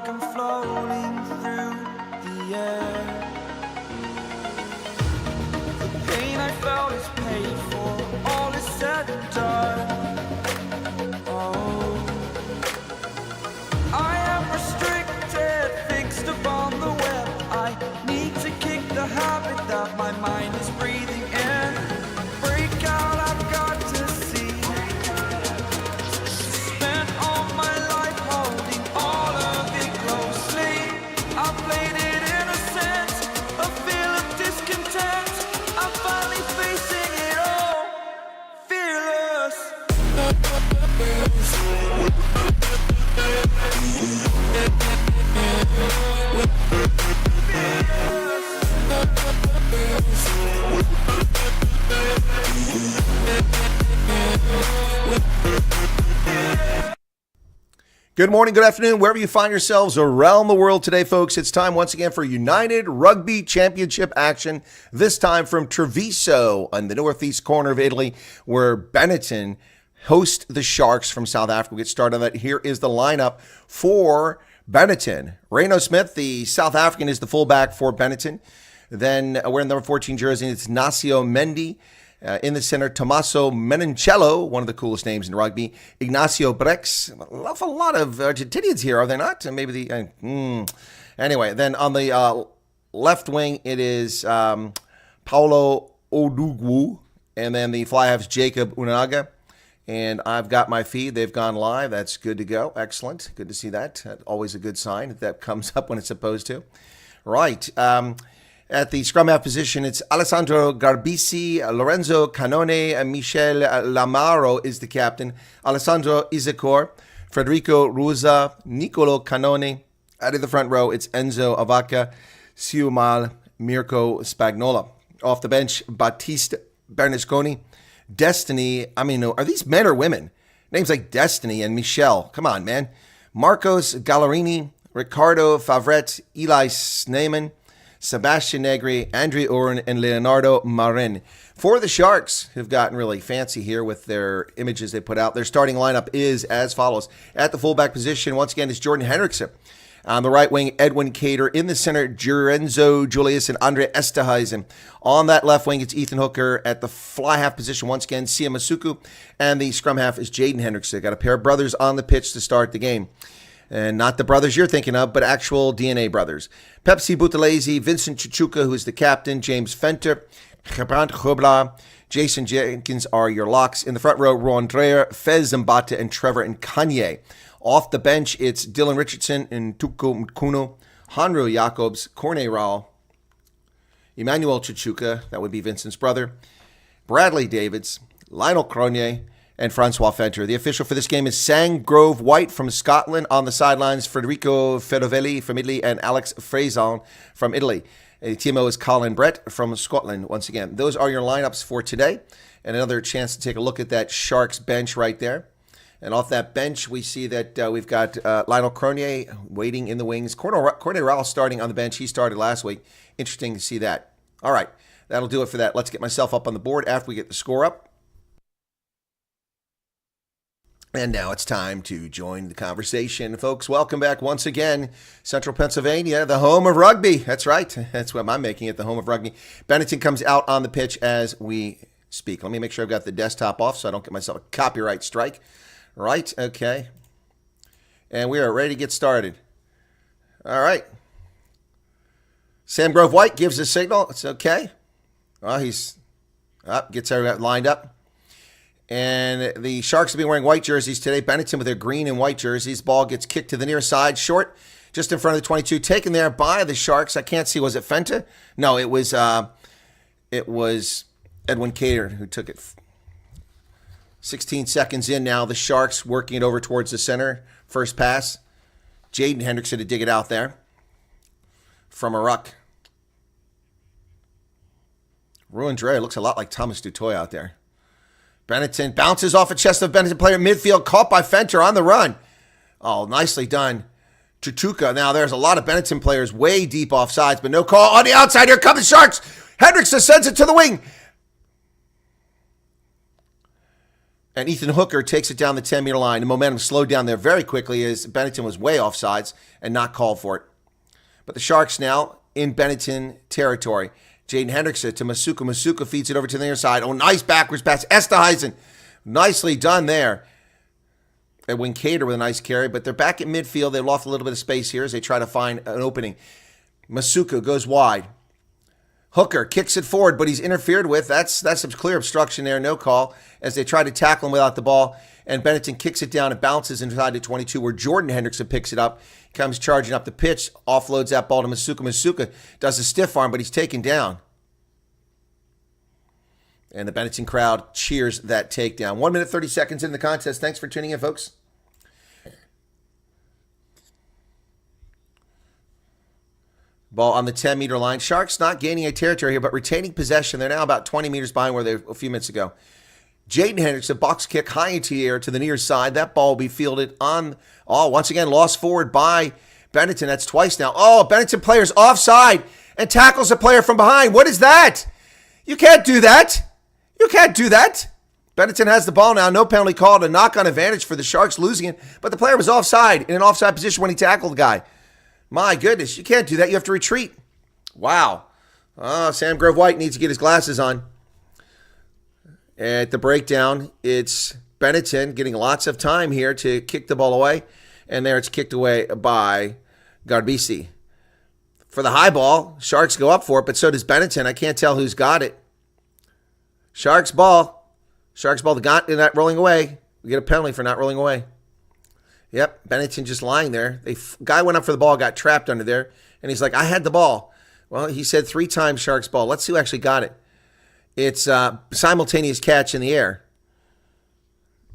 I'm floating through the air. The pain I felt is paid for, all is said and done. Oh, I am restricted, fixed upon the web. I need to kick the habit that my mind is breathing in. Break out, I've got to see. Spent all my life holding all of it closely. I played it innocent, a feel of discontent. I'm finally facing it all, fearless. Good morning, good afternoon, wherever you find yourselves around the world today, folks. It's time once again for United Rugby Championship action, this time from Treviso on the northeast corner of Italy, where Benetton host the Sharks from South Africa. We'll get started on that. Here is the lineup for Benetton. Reno Smith, the South African, is the fullback for Benetton. Then wearing the number 14 jersey, it's Nacio Mendy. In the center, Tommaso Menoncello, one of the coolest names in rugby. Ignacio Brex. A lot of Argentinians here, are they not? Maybe the... Anyway, then on the left wing, it is Paulo Odugwu. And then the fly half's Jacob Unaga. And I've got my feed. They've gone live. That's good to go. Excellent. Good to see that. Always a good sign that comes up when it's supposed to. Right. At the scrum half position, it's Alessandro Garbisi, Lorenzo Canone, Michel Lamaro is the captain, Alessandro Isacor, Federico Ruza, Nicolo Canone. Out of the front row, it's Enzo Avaca, Siumal, Mirko Spagnola. Off the bench, Battiste Bernasconi, Destiny. I mean, are these men or women? Names like Destiny and Michel. Come on, man. Marcos Gallerini, Ricardo Favret, Eli Sneyman, Sebastian Negri, Andre Oren, and Leonardo Marin. For the Sharks, who've gotten really fancy here with their images they put out, their starting lineup is as follows. At the fullback position, once again, it's Jordan Henriksen. On the right wing, Edwin Cater. In the center, Jurenzo Julius and Andre Esterhuizen. On that left wing, it's Ethan Hooker. At the fly half position, once again, Sia Masuku. And the scrum half is Jaden Henriksen. Got a pair of brothers on the pitch to start the game. And not the brothers you're thinking of, but actual DNA brothers. Pepsi Buthelezi, Vincent Chichuka, who's the captain, James Fenter, Gebrand Hobla, Jason Jenkins are your locks. In the front row, Ron Dreyer, Fez Zambata, and Trevor Nkanye. Off the bench, it's Dylan Richardson and Tuko Mkuno, Hanro Jacobs, Corne Rao, Emmanuel Chichuka, that would be Vincent's brother, Bradley Davids, Lionel Cronje, and Francois Fenter. The official for this game is Sangrove White from Scotland. On the sidelines, Federico Fedovelli from Italy and Alex Frezon from Italy. TMO is Colin Brett from Scotland once again. Those are your lineups for today. And another chance to take a look at that Sharks bench right there. And off that bench, we see that we've got Lionel Cronje waiting in the wings. Corne Rao starting on the bench. He started last week. Interesting to see that. All right, that'll do it for that. Let's get myself up on the board after we get the score up. And now it's time to join the conversation. Folks, welcome back once again. Central Pennsylvania, the home of rugby. That's right. That's what I'm making it, the home of rugby. Benetton comes out on the pitch as we speak. Let me make sure I've got the desktop off so I don't get myself a copyright strike. Right, okay. And we are ready to get started. All right. Sam Grove White gives a signal. It's okay. Well, he's up, gets everyone lined up. And the Sharks will be wearing white jerseys today. Benetton with their green and white jerseys. Ball gets kicked to the near side. Short, just in front of the 22. Taken there by the Sharks. I can't see. Was it Fenta? No, it was Edwin Cater who took it. 16 seconds in now. The Sharks working it over towards the center. First pass. Jaden Henriksen to dig it out there from a ruck. Ruin Dre looks a lot like Thomas Dutoy out there. Benetton bounces off a chest of Benetton player midfield, caught by Fenter on the run. Oh, nicely done. Chuchuka. Now, there's a lot of Benetton players way deep off sides, but no call on the outside. Here come the Sharks. Hendrickson sends it to the wing. And Ethan Hooker takes it down the 10-meter line. The momentum slowed down there very quickly as Benetton was way offsides and not called for it. But the Sharks now in Benetton territory. Jaden Hendrickson to Masuka. Masuka feeds it over to the near side. Oh, nice backwards pass. Esterhuizen. Nicely done there. Edwin Cater with a nice carry, but they're back at midfield. They lost a little bit of space here as they try to find an opening. Masuka goes wide. Hooker kicks it forward, but he's interfered with. That's some clear obstruction there, no call, as they try to tackle him without the ball. And Benetton kicks it down and bounces inside the 22, where Jordan Hendrickson picks it up, comes charging up the pitch, offloads that ball to Masuka. Masuka does a stiff arm, but he's taken down. And the Benetton crowd cheers that takedown. 1 minute, 30 seconds in the contest. Thanks for tuning in, folks. Ball on the 10-meter line. Sharks not gaining a territory here, but retaining possession. They're now about 20 meters behind where they were a few minutes ago. Jaden Hendrickson, box kick high into the air to the near side. That ball will be fielded on, once again, lost forward by Benetton. That's twice now. Oh, Benetton player's offside and tackles a player from behind. What is that? You can't do that. You can't do that. Benetton has the ball now. No penalty called. A knock-on advantage for the Sharks losing it. But the player was offside, in an offside position when he tackled the guy. My goodness, you can't do that. You have to retreat. Wow. Sam Grove-White needs to get his glasses on. At the breakdown, it's Benetton getting lots of time here to kick the ball away. And there it's kicked away by Garbisi. For the high ball, Sharks go up for it, but so does Benetton. I can't tell who's got it. Sharks ball. Sharks ball. They're not rolling away. We get a penalty for not rolling away. Yep, Benetton just lying there. Guy went up for the ball, got trapped under there, and he's like, I had the ball. Well, he said 3 times Sharks ball. Let's see who actually got it. It's simultaneous catch in the air.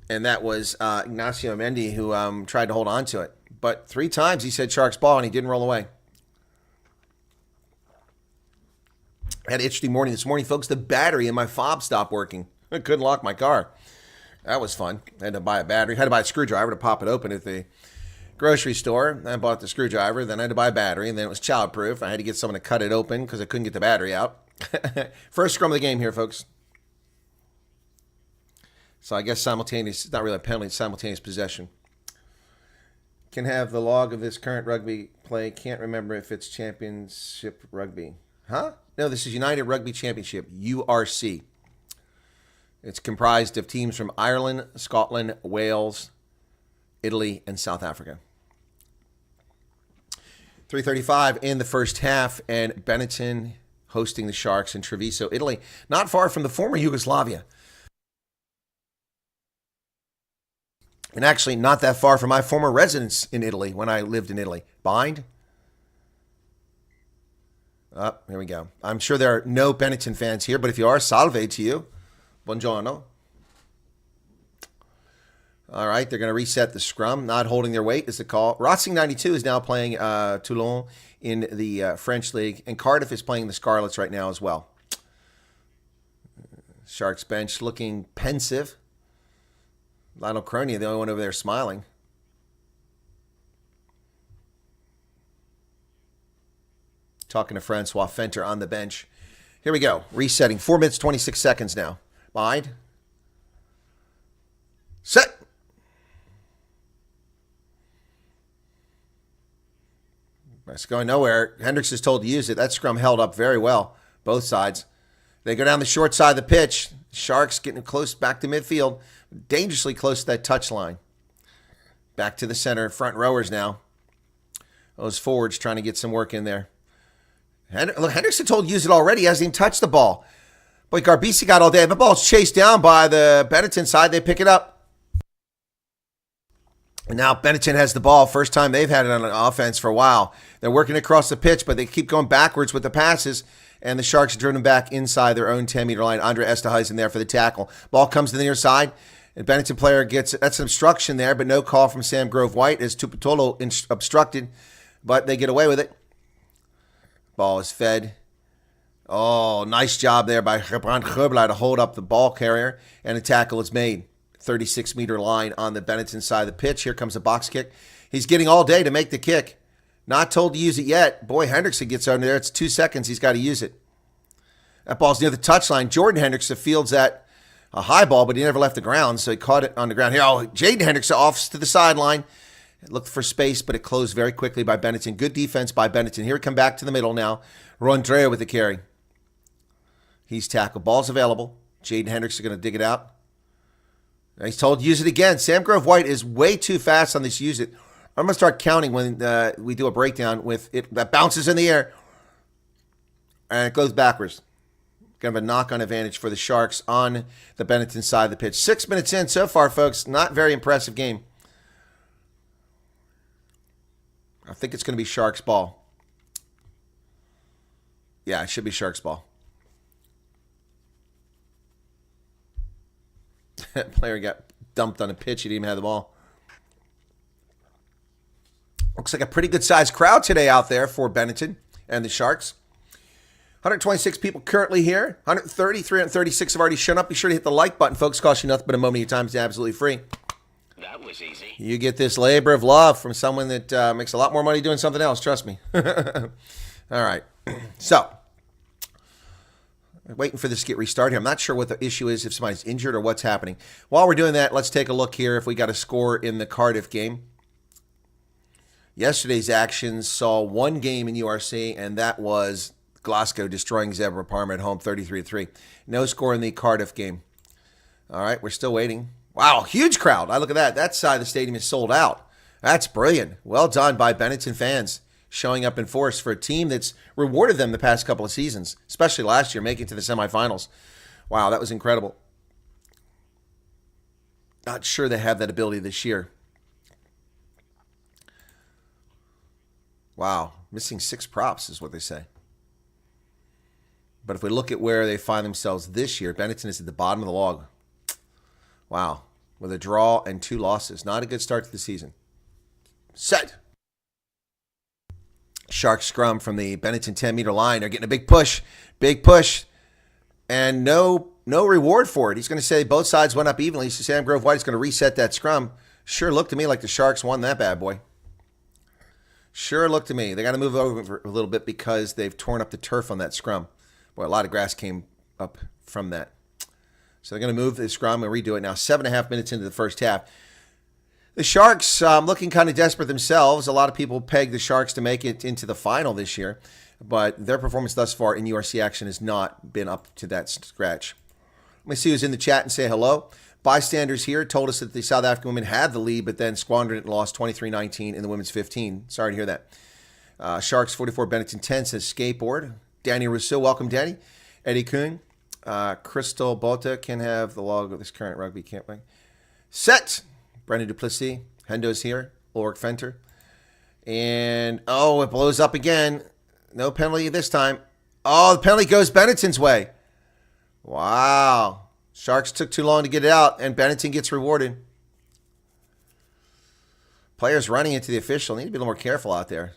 And that was Ignacio Mendy who tried to hold on to it. But 3 times he said Sharks ball, and he didn't roll away. I had an interesting morning this morning, folks. The battery in my fob stopped working. I couldn't lock my car. That was fun. I had to buy a battery. I had to buy a screwdriver to pop it open at the grocery store. I bought the screwdriver. Then I had to buy a battery. And then it was childproof. I had to get someone to cut it open because I couldn't get the battery out. First scrum of the game here, folks. So I guess simultaneous, it's not really a penalty, it's simultaneous possession. Can have the log of this current rugby play. Can't remember if it's championship rugby. Huh? No, this is United Rugby Championship, URC. It's comprised of teams from Ireland, Scotland, Wales, Italy, and South Africa. 3:35 in the first half, and Benetton hosting the Sharks in Treviso, Italy. Not far from the former Yugoslavia. And actually not that far from my former residence in Italy when I lived in Italy. Bind? Here we go. I'm sure there are no Benetton fans here, but if you are, salve to you. Buongiorno. All right, they're going to reset the scrum. Not holding their weight is the call. Racing 92 is now playing Toulon in the French League, and Cardiff is playing the Scarlets right now as well. Sharks bench looking pensive. Lionel Cronia, the only one over there smiling. Talking to Francois Fenter on the bench. Here we go. Resetting. 4 minutes, 26 seconds now. Bind. Set. It's going nowhere. Hendricks is told to use it. That scrum held up very well, both sides. They go down the short side of the pitch. Sharks getting close back to midfield. Dangerously close to that touch line. Back to the center. Front rowers now. Those forwards trying to get some work in there. Look, Hendrickson told to use it already. He hasn't even touched the ball. But Garbisi got all day. The ball's chased down by the Benetton side. They pick it up. And now Benetton has the ball. First time they've had it on an offense for a while. They're working across the pitch, but they keep going backwards with the passes. And the Sharks are driven back inside their own 10-meter line. Andre Esterhuizen there for the tackle. Ball comes to the near side. And Benetton player gets, that's an obstruction there, but no call from Sam Grove-White as Tuputolo obstructed. But they get away with it. Ball is fed. Oh, nice job there by Brand Geubler to hold up the ball carrier. And a tackle is made. 36-meter line on the Benetton side of the pitch. Here comes a box kick. He's getting all day to make the kick. Not told to use it yet. Boy, Hendrickson gets under there. It's 2 seconds. He's got to use it. That ball's near the touchline. Jordan Hendrickson fields that a high ball, but he never left the ground, so he caught it on the ground. Here, Jaden Hendricks off to the sideline. Looked for space, but it closed very quickly by Benetton. Good defense by Benetton. Here we come back to the middle now. Rondrea with the carry. He's tackled. Ball's available. Jaden Hendricks is going to dig it out. He's told use it again. Sam Grove-White is way too fast on this use it. I'm going to start counting when we do a breakdown with it that bounces in the air and it goes backwards. Kind of a knock-on advantage for the Sharks on the Benetton side of the pitch. 6 minutes in so far, folks. Not very impressive game. I think it's going to be Sharks ball. Yeah, it should be Sharks ball. That player got dumped on a pitch. He didn't even have the ball. Looks like a pretty good-sized crowd today out there for Benetton and the Sharks. 126 people currently here. 336 have already shown up. Be sure to hit the like button, folks. Costs you nothing but a moment of your time. It's absolutely free. That was easy. You get this labor of love from someone that makes a lot more money doing something else. Trust me. All right. So, waiting for this to get restarted here. I'm not sure what the issue is, if somebody's injured or what's happening. While we're doing that, let's take a look here if we got a score in the Cardiff game. Yesterday's actions saw one game in URC, and that was Glasgow destroying Zebra Parma at home 33-3. No score in the Cardiff game. All right, we're still waiting. Wow, huge crowd. I look at that. That side of the stadium is sold out. That's brilliant. Well done by Benetton fans showing up in force for a team that's rewarded them the past couple of seasons, especially last year, making it to the semifinals. Wow, that was incredible. Not sure they have that ability this year. Wow, missing 6 props is what they say. But if we look at where they find themselves this year, Benetton is at the bottom of the log. Wow, with a draw and 2 losses. Not a good start to the season. Set. Sharks scrum from the Benetton 10-meter line. They're getting a big push. Big push. And no reward for it. He's going to say both sides went up evenly. So Sam Grove-White is going to reset that scrum. Sure looked to me like the Sharks won that bad boy. Sure looked to me. They got to move over a little bit because they've torn up the turf on that scrum. Boy, a lot of grass came up from that. So they're going to move the scrum and redo it now. 7.5 minutes into the first half. The Sharks looking kind of desperate themselves. A lot of people peg the Sharks to make it into the final this year, but their performance thus far in URC action has not been up to that scratch. Let me see who's in the chat and say hello. Bystanders here told us that the South African women had the lead, but then squandered it and lost 23-19 in the women's 15. Sorry to hear that. Sharks 44, Benetton 10 says skateboard. Danny Rousseau, welcome, Danny. Eddie Kuhn. Crystal Bota can have the log of this current rugby campaign. Set. Brendan Duplessis. Hendo's here. Ulrich Fenter. And, it blows up again. No penalty this time. Oh, the penalty goes Benetton's way. Wow. Sharks took too long to get it out, and Benetton gets rewarded. Players running into the official. Need to be a little more careful out there.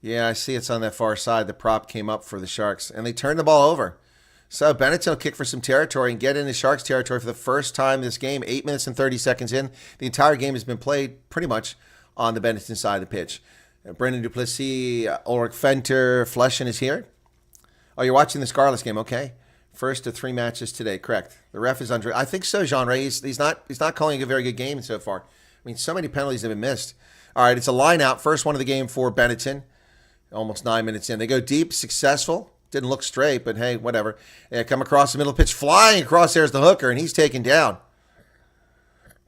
Yeah, I see it's on that far side. The prop came up for the Sharks, and they turned the ball over. So Benetton will kick for some territory and get into Sharks territory for the first time this game. 8 minutes and 30 seconds in. The entire game has been played pretty much on the Benetton side of the pitch. Brendan Duplessis, Ulrich Fenter, Fleschen is here. Oh, you're watching the Scarlets game, okay. First of 3 matches today, correct. The ref is under. I think so, Jean-Ray. He's not calling a very good game so far. I mean, so many penalties have been missed. All right, it's a line out. First one of the game for Benetton. Almost 9 minutes in. They go deep, successful. Didn't look straight, but hey, whatever. They come across the middle of the pitch, flying across there's the hooker, and he's taken down.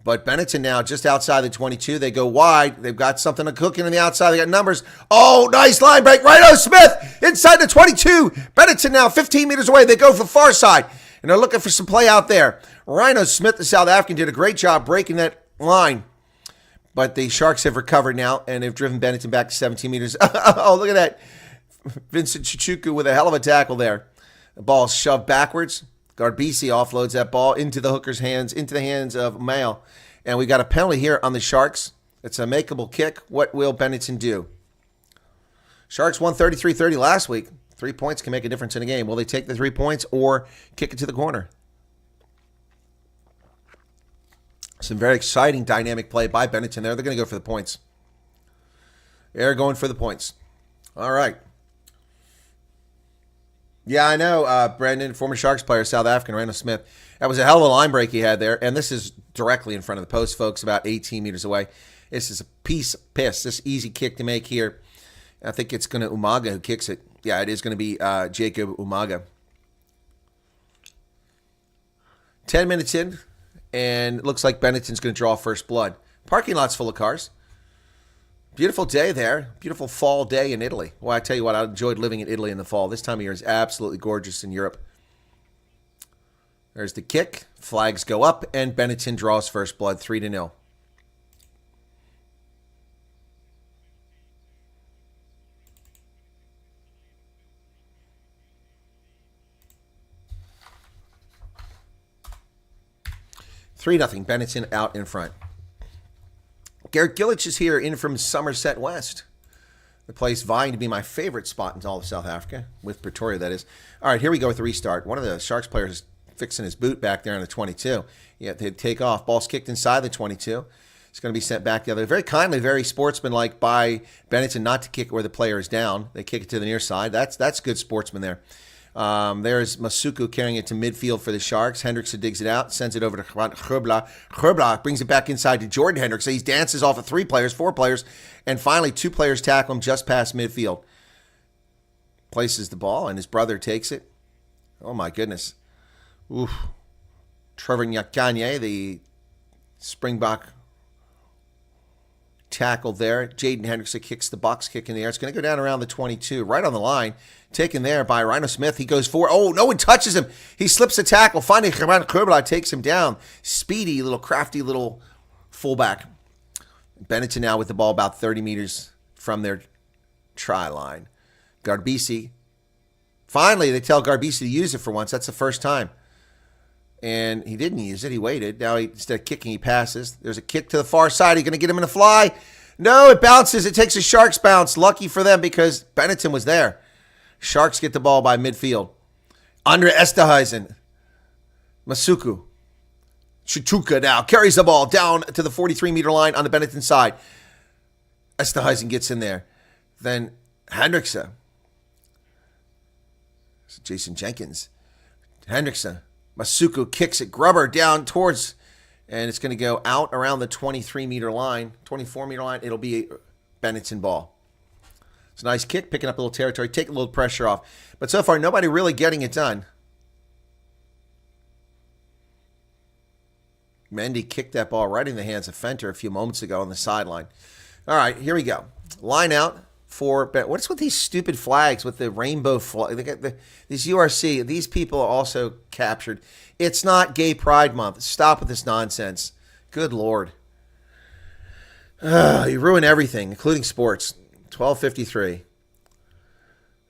But Benetton now just outside the 22. They go wide. They've got something cooking on the outside. They got numbers. Oh, nice line break. Rhino Smith inside the 22. Benetton now 15 meters away. They go for the far side, and they're looking for some play out there. Rhino Smith, the South African, did a great job breaking that line. But the Sharks have recovered now, and they've driven Benetton back to 17 meters. Oh, look at that. Vincent Chichuku with a hell of a tackle there. The ball shoved backwards. Garbisi offloads that ball into the hooker's hands, into the hands of Mayo. And we got a penalty here on the Sharks. It's a makeable kick. What will Benetton do? Sharks won 33-30 last week. 3 points can make a difference in a game. Will they take the 3 points or kick it to the corner? Some very exciting dynamic play by Benetton there. They're going to go for the points. They're going for the points. All right. Yeah, I know, Brendan, former Sharks player, South African, Randall Smith. That was a hell of a line break he had there. And this is directly in front of the post, folks, about 18 meters away. This is a piece of piss. This easy kick to make here. I think it's going to Umaga who kicks it. Yeah, it is going to be Jacob Umaga. 10 minutes in, and it looks like Benetton's going to draw first blood. Parking lot's full of cars. Beautiful day there. Beautiful fall day in Italy. Well, I tell you what, I enjoyed living in Italy in the fall. This time of year is absolutely gorgeous in Europe. There's the kick. Flags go up, and Benetton draws first blood, 3-0. $3-0. Benetton out in front. Garrett Gillich is here in from Somerset West. The place vying to be my favorite spot in all of South Africa, with Pretoria, that is. All right, here we go with the restart. One of the Sharks players fixing his boot back there on the 22. Yeah, they take off. Ball's kicked inside the 22. It's going to be sent back the other. Very kindly, very sportsmanlike by Benetton not to kick it where the player is down. They kick it to the near side. That's good sportsman there. There's Masuku carrying it to midfield for the Sharks. Hendrickson digs it out, sends it over to Grubla. Grubla brings it back inside to Jordan Hendrickson. He dances off of 3 players, 4 players, and finally 2 players tackle him just past midfield. Places the ball, and his brother takes it. Oh, my goodness. Oof. Trevor Nyakanye, the Springbok tackle there. Jaden Hendrickson kicks the box kick in the air. It's going to go down around the 22, right on the line. Taken there by Rhino Smith. He goes forward. Oh, no one touches him. He slips a tackle. Finally, Kerbala takes him down. Speedy, little crafty little fullback. Benetton now with the ball about 30 meters from their try line. Garbisi. Finally, they tell Garbisi to use it for once. That's the first time. And he didn't use it. He waited. Now, instead of kicking, he passes. There's a kick to the far side. He's going to get him in a fly. No, it bounces. It takes a Sharks bounce. Lucky for them because Benetton was there. Sharks get the ball by midfield. Andre Esterhuizen. Masuku. Chuchuka now carries the ball down to the 43-meter line on the Benetton side. Esterhuizen gets in there. Then Hendrickson. Jason Jenkins. Hendrickson. Masuku kicks it. Grubber down towards, and it's going to go out around the 23-meter line, 24-meter line. It'll be a Benetton ball. It's a nice kick, picking up a little territory, taking a little pressure off. But so far, nobody really getting it done. Mendy kicked that ball right in the hands of Fenter a few moments ago on the sideline. All right, here we go. Line out for what's with these stupid flags with the rainbow flag? These URC, these people are also captured. It's not Gay Pride Month. Stop with this nonsense. Good Lord. You ruin everything, including sports. 12:53.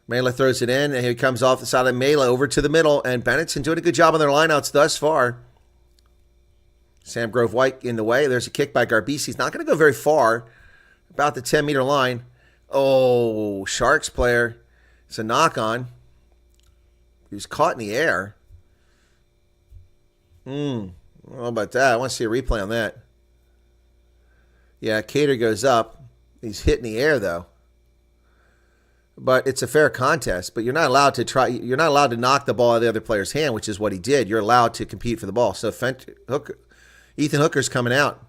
Mela throws it in, and he comes off the side of Mela over to the middle, and Bennett's doing a good job on their lineouts thus far. Sam Grove White in the way. There's a kick by Garbisi. He's not going to go very far, about the 10-meter line. Oh, Sharks player. It's a knock-on. He was caught in the air. How about that? I want to see a replay on that. Yeah, Cater goes up. He's hit in the air, though. But it's a fair contest. But you're not allowed to try. You're not allowed to knock the ball out of the other player's hand, which is what he did. You're allowed to compete for the ball. So Ethan Hooker's coming out.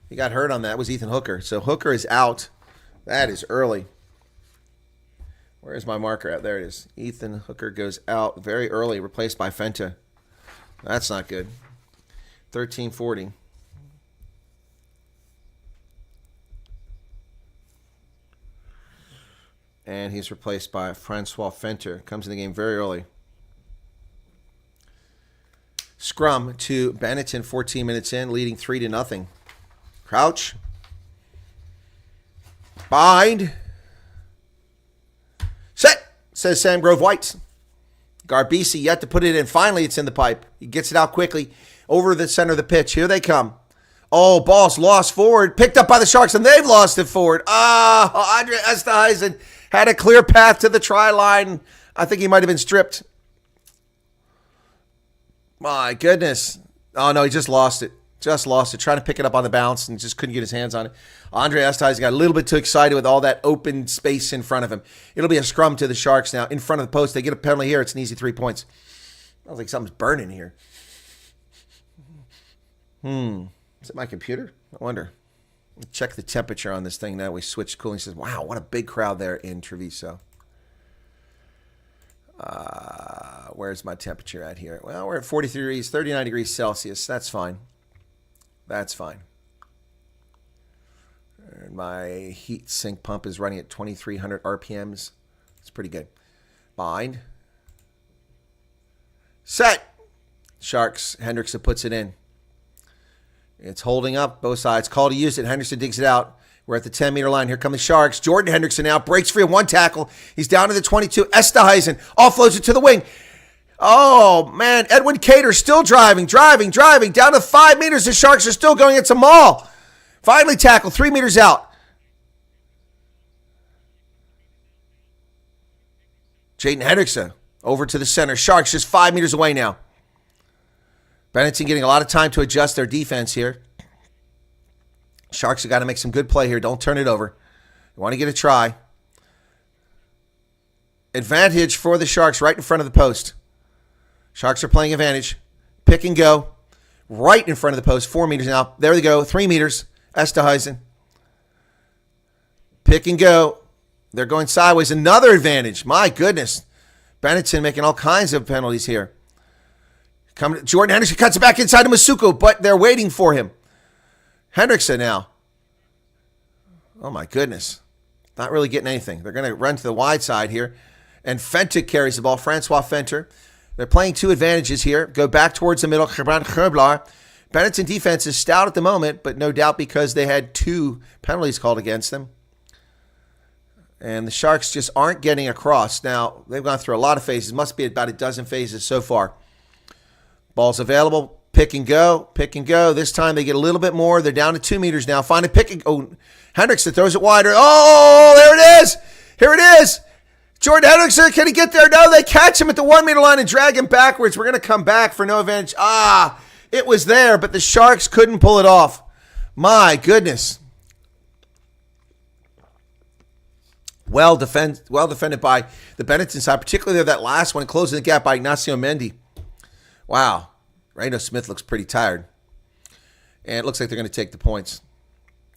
He got hurt on that. It was Ethan Hooker. So Hooker is out. That is early. Where's my marker at? There it is. Ethan Hooker goes out very early, replaced by Fenta. That's not good. 13:40. And he's replaced by Francois Fenter. Comes in the game very early. Scrum to Benetton, 14 minutes in, leading 3-0. Crouch. Bind. Set, says Sam Grove White. Garbisi yet to put it in. Finally, it's in the pipe. He gets it out quickly over the center of the pitch. Here they come. Oh, ball's lost forward. Picked up by the Sharks, and they've lost it forward. Andre Esterhuizen had a clear path to the try line. I think he might have been stripped. My goodness. Oh, no, he just lost it. Just lost it. Trying to pick it up on the bounce and just couldn't get his hands on it. Andre Esteizen got a little bit too excited with all that open space in front of him. It'll be a scrum to the Sharks now. In front of the post. They get a penalty here. It's an easy 3 points. Sounds like something's burning here. Is it my computer? I wonder. Check the temperature on this thing now. We switched cooling. Says, wow, what a big crowd there in Treviso. Where's my temperature at here? Well, we're at 43 degrees, 39 degrees Celsius. That's fine. That's fine. And my heat sink pump is running at 2,300 RPMs. It's pretty good. Bind. Set. Sharks. Hendrickson puts it in. It's holding up both sides. Call to use it. Henderson digs it out. We're at the 10-meter line. Here come the Sharks. Jordan Hendrickson now breaks free of one tackle. He's down to the 22. Esteizen offloads it to the wing. Oh, man. Edwin Cater still driving. Down to 5 meters. The Sharks are still going. It's a maul. Finally tackled. 3 meters out. Jaden Hendrickson over to the center. Sharks just 5 meters away now. Benetton getting a lot of time to adjust their defense here. Sharks have got to make some good play here. Don't turn it over. You want to get a try. Advantage for the Sharks right in front of the post. Sharks are playing advantage. Pick and go. Right in front of the post. 4 meters now. There they go. 3 meters. Esteizen. Pick and go. They're going sideways. Another advantage. My goodness. Benetton making all kinds of penalties here. Jordan Henderson cuts it back inside to Masuku, but they're waiting for him. Hendrickson now. Oh, my goodness. Not really getting anything. They're going to run to the wide side here. And Fenter carries the ball. Francois Fenter. They're playing two advantages here. Go back towards the middle. Benetton defense is stout at the moment, but no doubt because they had 2 penalties called against them. And the Sharks just aren't getting across. Now, they've gone through a lot of phases. Must be about a dozen phases so far. Ball's available. Pick and go. This time they get a little bit more. They're down to 2 meters now. Find a pick and go. Hendrickson throws it wider. Oh, there it is. Here it is. Jordan Hendrickson, can he get there? No, they catch him at the 1 meter line and drag him backwards. We're going to come back for no advantage. It was there, but the Sharks couldn't pull it off. My goodness. Well defended by the Benetton side, particularly that last one, closing the gap by Ignacio Mendy. Wow. Reno Smith looks pretty tired. And it looks like they're going to take the points.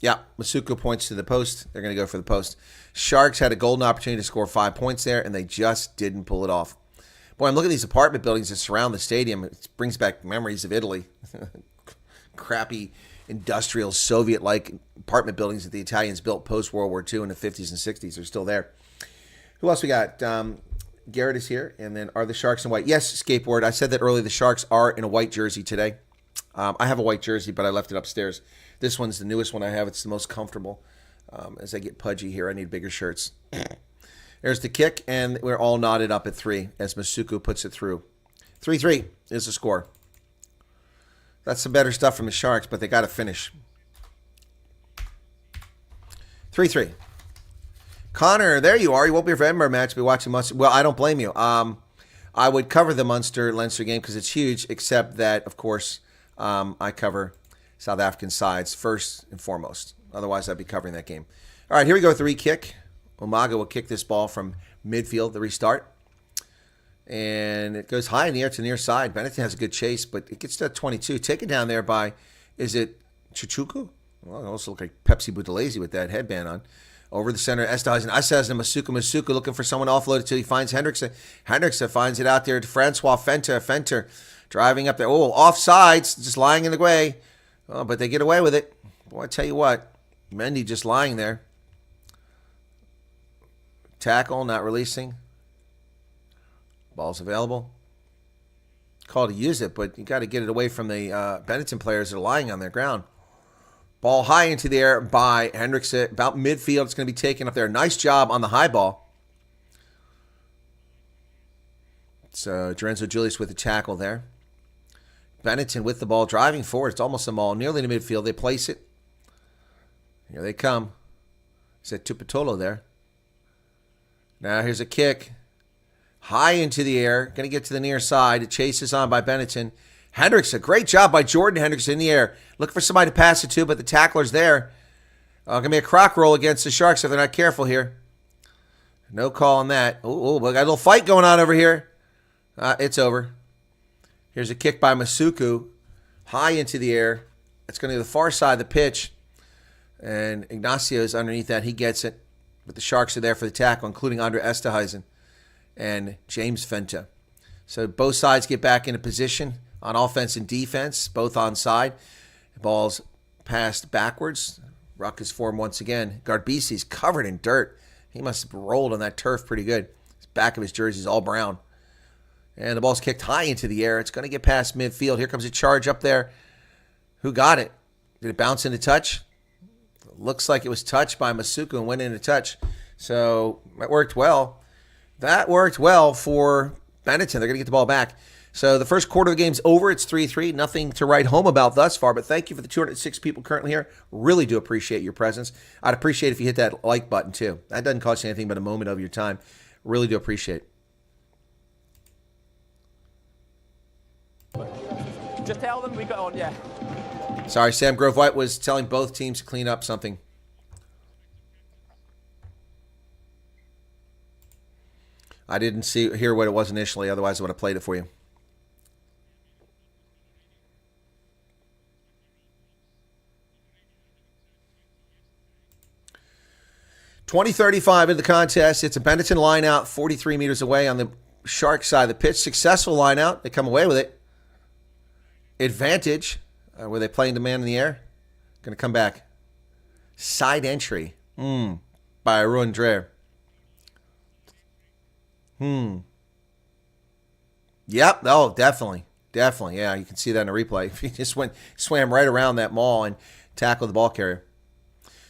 Yeah, Masuku points to the post. They're going to go for the post. Sharks had a golden opportunity to score 5 points there, and they just didn't pull it off. Boy, I'm looking at these apartment buildings that surround the stadium. It brings back memories of Italy. Crappy, industrial, Soviet-like apartment buildings that the Italians built post-World War II in the 50s and 60s. They're still there. Who else we got? Garrett is here, and then are the Sharks in white? Yes, skateboard. I said that earlier. The Sharks are in a white jersey today. I have a white jersey, but I left it upstairs. This one's the newest one I have. It's the most comfortable. As I get pudgy here, I need bigger shirts. There's the kick, and we're all knotted up at 3 as Masuku puts it through. 3-3 is the score. That's some better stuff from the Sharks, but they got to finish. 3-3. Connor, there you are. You won't be here for Edinburgh match. Be watching Munster. Well, I don't blame you. I would cover the Munster-Leinster game because it's huge, except that, of course, I cover South African sides first and foremost. Otherwise, I'd be covering that game. All right, here we go with the re-kick. Umaga will kick this ball from midfield, the restart. And it goes high in the air to the near side. Benetton has a good chase, but it gets to 22. Taken down there by, is it Chichuku? Well, it also looks like Pepsi Boudelezi with that headband on. Over the center, Esteizen, Masuku looking for someone offloaded till he finds Hendrickson. Hendrickson finds it out there to Francois Fenter. Fenter driving up there. Oh, offsides, just lying in the way. Oh, but they get away with it. Boy, I tell you what, Mendy just lying there. Tackle, not releasing. Ball's available. Call to use it, but you got to get it away from the Benetton players that are lying on their ground. Ball high into the air by Hendrickson. About midfield. It's going to be taken up there. Nice job on the high ball. So Lorenzo Julius with the tackle there. Benetton with the ball driving forward. It's almost a maul. Nearly to midfield. They place it. Here they come. Is that Tupitolo there? Now here's a kick. High into the air. Going to get to the near side. It chases on by Benetton. Hendricks, a great job by Jordan Hendricks in the air. Look for somebody to pass it to, but the tackler's there. Going to be a crock roll against the Sharks if they're not careful here. No call on that. Oh, we got a little fight going on over here. It's over. Here's a kick by Masuku. High into the air. It's going to the far side of the pitch. And Ignacio's underneath that. He gets it. But the Sharks are there for the tackle, including Andre Esterhuizen and James Fenta. So both sides get back into position on offense and defense, both onside. The ball's passed backwards. Ruck is formed once again. Garbisi's covered in dirt. He must have rolled on that turf pretty good. The back of his jersey is all brown. And the ball's kicked high into the air. It's going to get past midfield. Here comes a charge up there. Who got it? Did it bounce into touch? Looks like it was touched by Masuku and went into touch. So that worked well. That worked well for Benetton. They're going to get the ball back. So the first quarter of the game's over. It's 3-3. Nothing to write home about thus far, but thank you for the 206 people currently here. Really do appreciate your presence. I'd appreciate if you hit that like button too. That doesn't cost you anything but a moment of your time. Really do appreciate it. Just tell them we got on, yeah. Sorry, Sam Grove-White was telling both teams to clean up something. I didn't hear what it was initially, otherwise I would have played it for you. .20-35 in the contest. It's a Benetton line out 43 meters away on the Shark side of the pitch. Successful line out. They come away with it. Advantage. Were they playing the man in the air? Going to come back. Side entry. By Arun Dreher. Yep. Oh, definitely. Definitely. Yeah, you can see that in a replay. He just swam right around that maul and tackled the ball carrier.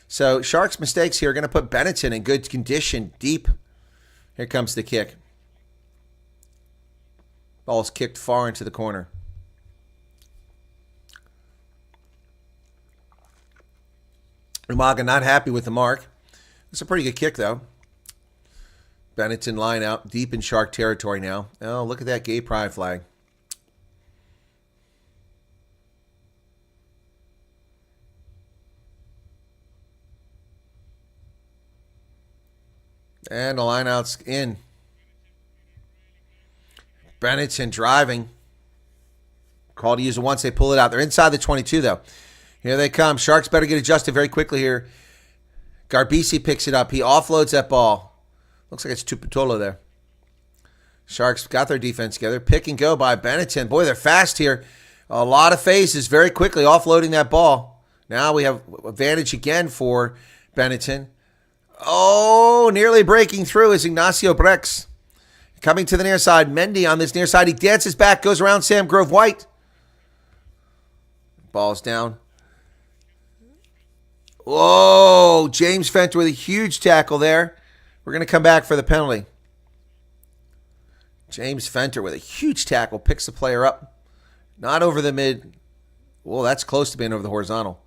So Sharks' mistakes here are going to put Benetton in good condition deep. Here comes the kick. Ball's kicked far into the corner. Umaga not happy with the mark. It's a pretty good kick, though. Benetton line out deep in Shark territory now. Oh, look at that gay pride flag. And the line out's in. Benetton driving. Call to use it once they pull it out. They're inside the 22, though. Here they come. Sharks better get adjusted very quickly here. Garbisi picks it up. He offloads that ball. Looks like it's Tuputolo there. Sharks got their defense together. Pick and go by Benetton. Boy, they're fast here. A lot of phases very quickly offloading that ball. Now we have advantage again for Benetton. Oh, nearly breaking through is Ignacio Brex. Coming to the near side. Mendy on this near side. He dances back, goes around Sam Grove-White. Ball's down. Whoa, James Fenta with a huge tackle there. We're going to come back for the penalty. James Fenta with a huge tackle. Picks the player up. Not over the mid. Well, that's close to being over the horizontal.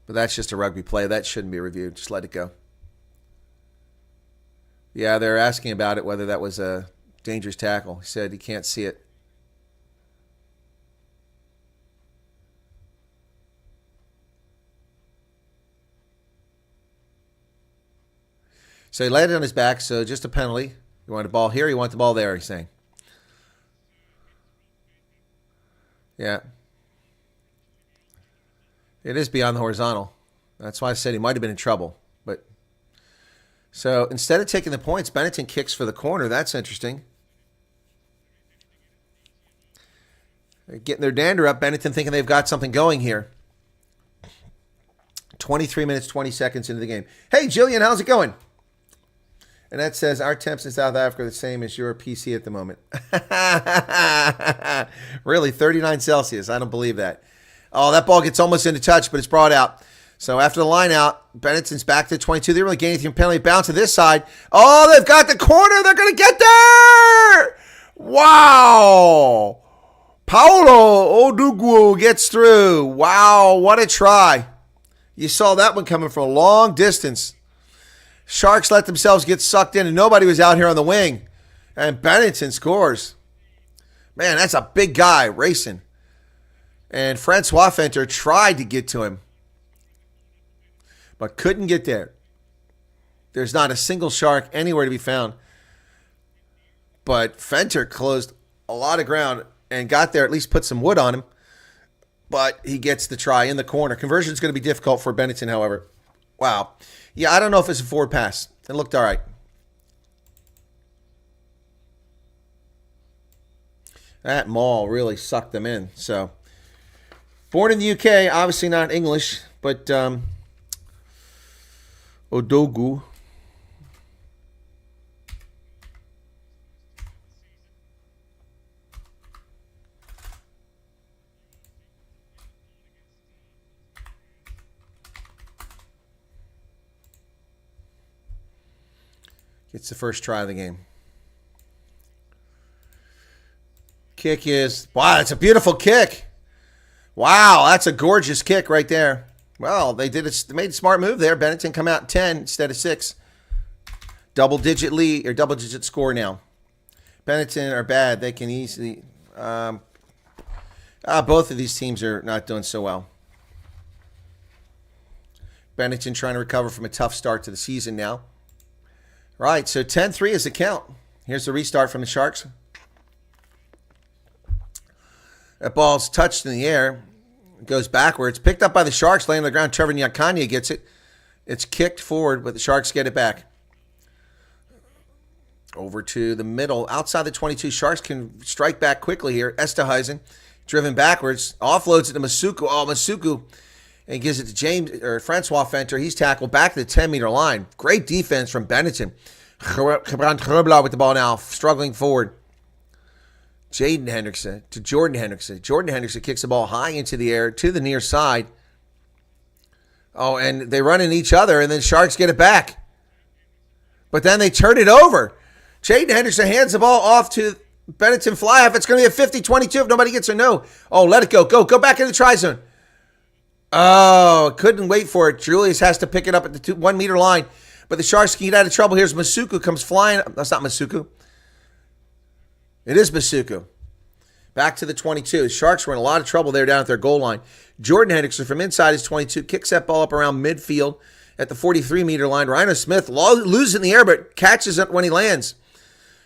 But that's just a rugby play. That shouldn't be reviewed. Just let it go. Yeah, they're asking about it, whether that was a dangerous tackle. He said he can't see it. So he landed on his back, so just a penalty. You want the ball here, you want the ball there, he's saying. Yeah. It is beyond the horizontal. That's why I said he might have been in trouble. But so instead of taking the points, Benetton kicks for the corner. That's interesting. They're getting their dander up. Benetton thinking they've got something going here. 23 minutes, 20 seconds into the game. Hey, Jillian, how's it going? And that says, our temps in South Africa are the same as your PC at the moment. Really, 39 Celsius. I don't believe that. Oh, that ball gets almost into touch, but it's brought out. So after the line out, Benetton's back to 22. They really gain anything from penalty. Bounce to this side. Oh, they've got the corner. They're going to get there. Wow. Paulo Odugu gets through. Wow, what a try. You saw that one coming from a long distance. Sharks let themselves get sucked in, and nobody was out here on the wing. And Benetton scores. Man, that's a big guy racing. And Francois Fenter tried to get to him, but couldn't get there. There's not a single shark anywhere to be found. But Fenter closed a lot of ground and got there, at least put some wood on him. But he gets the try in the corner. Conversion is going to be difficult for Benetton, however. Wow. Yeah, I don't know if it's a forward pass. It looked all right. That maul really sucked them in. So, born in the UK, obviously not English, but Odogu. Gets the first try of the game. Kick is, wow, that's a beautiful kick. Wow, that's a gorgeous kick right there. Well, they made a smart move there. Benetton come out 10 instead of 6. Double-digit lead, or double-digit score now. Benetton are bad. They can easily, both of these teams are not doing so well. Benetton trying to recover from a tough start to the season now. Right, so 10-3 is the count. Here's the restart from the Sharks. That ball's touched in the air. It goes backwards. Picked up by the Sharks, laying on the ground. Trevor Nyakanya gets it. It's kicked forward, but the Sharks get it back. Over to the middle. Outside the 22, Sharks can strike back quickly here. Esterhuizen, driven backwards. Offloads it to Masuku. Oh, Masuku. And gives it to Francois Fenter. He's tackled back to the 10-meter line. Great defense from Benetton. Gebrand with the ball now, struggling forward. Jaden Hendrickson to Jordan Hendrickson. Jordan Hendrickson kicks the ball high into the air to the near side. Oh, and they run in each other, and then Sharks get it back. But then they turn it over. Jaden Hendrickson hands the ball off to Benetton fly-off. It's going to be a 50-22 if nobody gets a no. Oh, let it go. Go back in the try zone. Oh, couldn't wait for it. Julius has to pick it up at the 1 meter line. But the Sharks can get out of trouble. Here's Masuku comes flying. That's not Masuku. It is Masuku. Back to the 22. The Sharks were in a lot of trouble there down at their goal line. Jordan Hendrickson from inside his 22 kicks that ball up around midfield at the 43-meter line. Rhino Smith loses in the air but catches it when he lands.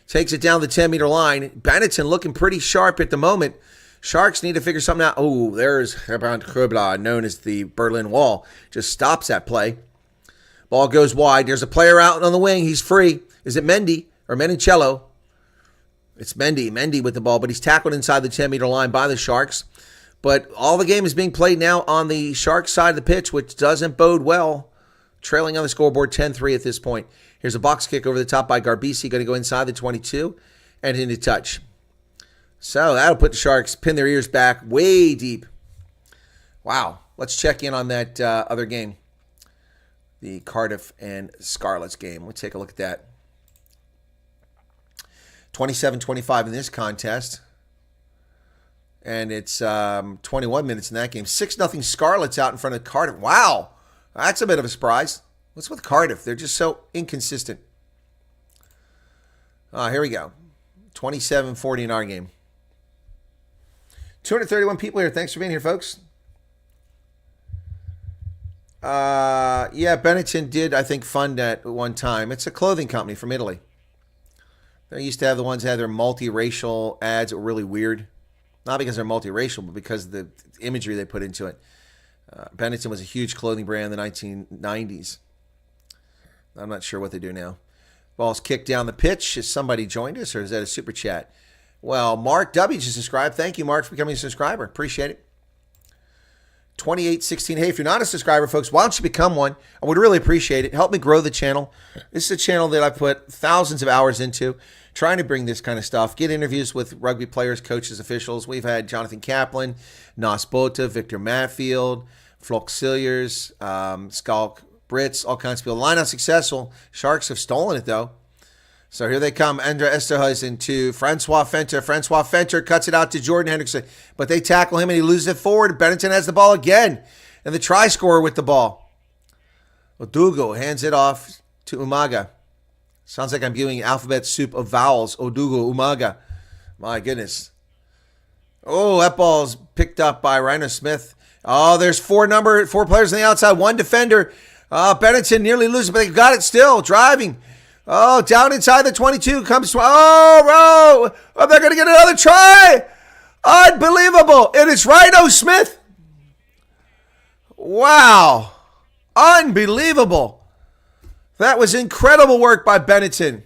Takes it down the 10-meter line. Benetton looking pretty sharp at the moment. Sharks need to figure something out. Oh, there's Gebrand, known as the Berlin Wall. Just stops that play. Ball goes wide. There's a player out on the wing. He's free. Is it Mendy or Menicello? It's Mendy. Mendy with the ball, but he's tackled inside the 10-meter line by the Sharks. But all the game is being played now on the Sharks side of the pitch, which doesn't bode well. Trailing on the scoreboard 10-3 at this point. Here's a box kick over the top by Garbisi. Going to go inside the 22 and into touch. So that'll put the Sharks, pin their ears back way deep. Wow. Let's check in on that other game. The Cardiff and Scarlets game. Let's take a look at that. 27-25 in this contest. And it's 21 minutes in that game. 6-0 Scarlets out in front of Cardiff. Wow. That's a bit of a surprise. What's with Cardiff? They're just so inconsistent. Here we go. 27-40 in our game. 231 people here. Thanks for being here, folks. Yeah, Benetton did, I think, fund at one time. It's a clothing company from Italy. They used to have the ones that had their multiracial ads that were really weird. Not because they're multiracial, but because of the imagery they put into it. Benetton was a huge clothing brand in the 1990s. I'm not sure what they do now. Ball's kicked down the pitch. Has somebody joined us, or is that a super chat? Well, Mark W. just subscribed. Thank you, Mark, for becoming a subscriber. Appreciate it. 2816. Hey, if you're not a subscriber, folks, why don't you become one? I would really appreciate it. Help me grow the channel. This is a channel that I've put thousands of hours into, trying to bring this kind of stuff, get interviews with rugby players, coaches, officials. We've had Jonathan Kaplan, Nas Bota, Victor Matfield, Flock Silliers, Skalk Brits, all kinds of people. Line out successful. Sharks have stolen it, though. So here they come. Andra Esterhuizen to Francois Fenter. Francois Fenter cuts it out to Jordan Hendrickson. But they tackle him and he loses it forward. Benetton has the ball again. And the try scorer with the ball. Odugo hands it off to Umaga. Sounds like I'm giving alphabet soup of vowels. Odugo, Umaga. My goodness. Oh, that ball's picked up by Rhino Smith. Oh, there's four players on the outside, one defender. Benetton nearly loses, but they got it still. Driving. Oh, down inside the 22 comes. Oh, they're going to get another try. Unbelievable. It is Rhino Smith. Wow. Unbelievable. That was incredible work by Benetton.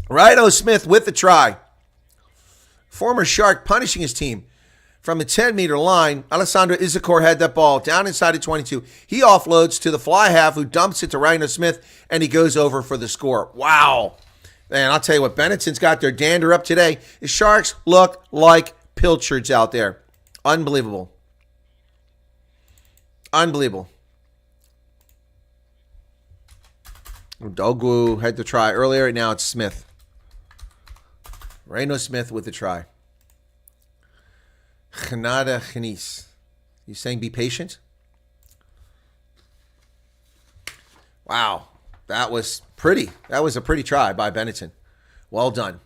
Rhino Smith with the try. Former Shark punishing his team from the 10-meter line. Alessandro Issacore had that ball down inside the 22. He offloads to the fly half, who dumps it to Rhino Smith, and he goes over for the score. Wow. Man, I'll tell you what, Benetton's got their dander up today. The Sharks look like pilchards out there. Unbelievable. Unbelievable. Dogu had the try earlier. Now it's Smith. Rhino Smith with the try. Khanada Khanis. You saying be patient? Wow. That was pretty. That was a pretty try by Benetton. Well done.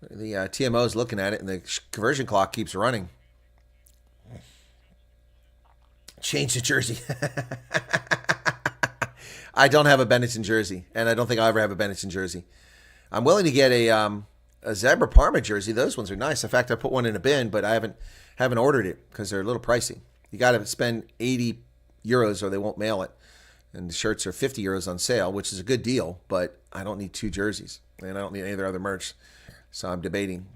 The TMO is looking at it, and the conversion clock keeps running. Change the jersey. I don't have a Benetton jersey, and I don't think I'll ever have a Benetton jersey. I'm willing to get a Zebra Parma jersey. Those ones are nice. In fact, I put one in a bin, but I haven't ordered it because they're a little pricey. You got to spend 80 euros or they won't mail it. And the shirts are 50 euros on sale, which is a good deal, but I don't need two jerseys, and I don't need any of their other merch. So I'm debating.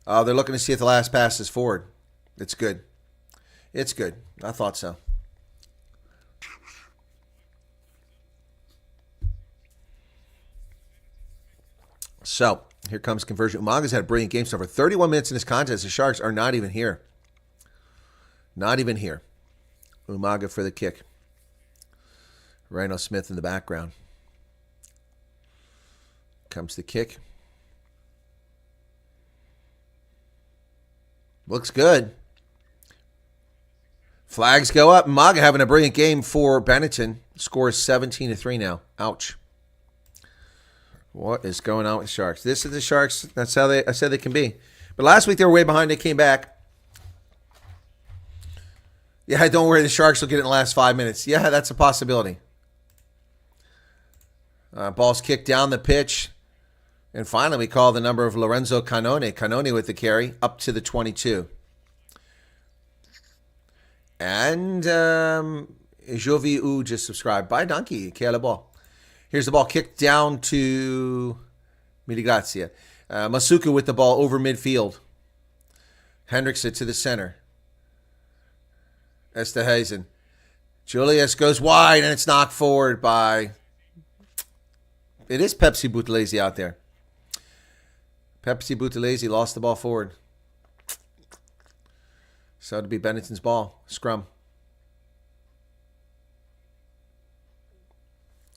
They're looking to see if the last pass is forward. It's good. It's good. I thought so. So, here comes conversion. Umaga's had a brilliant game so far. 31 minutes in this contest. The Sharks are not even here. Not even here. Umaga for the kick. Rhino Smith in the background. Comes the kick. Looks good. Flags go up. Umaga having a brilliant game for Benetton. Score is 17-3 now. Ouch. What is going on with Sharks? This is the Sharks. That's how I said they can be. But last week they were way behind. They came back. Yeah, don't worry. The Sharks will get it in the last 5 minutes. Yeah, that's a possibility. Ball's kicked down the pitch. And finally, we call the number of Lorenzo Canone. Canone with the carry up to the 22. And Jovi U just subscribed. Bye, Donkey. Quelle le ball. Here's the ball kicked down to Miligrazia. Masuku with the ball over midfield. Hendrickson to the center. Esterhuizen. Julius goes wide, and it's knocked forward by... It is Pepsi Buthelezi out there. Pepsi Buthelezi lost the ball forward. So it'll be Benetton's ball. Scrum.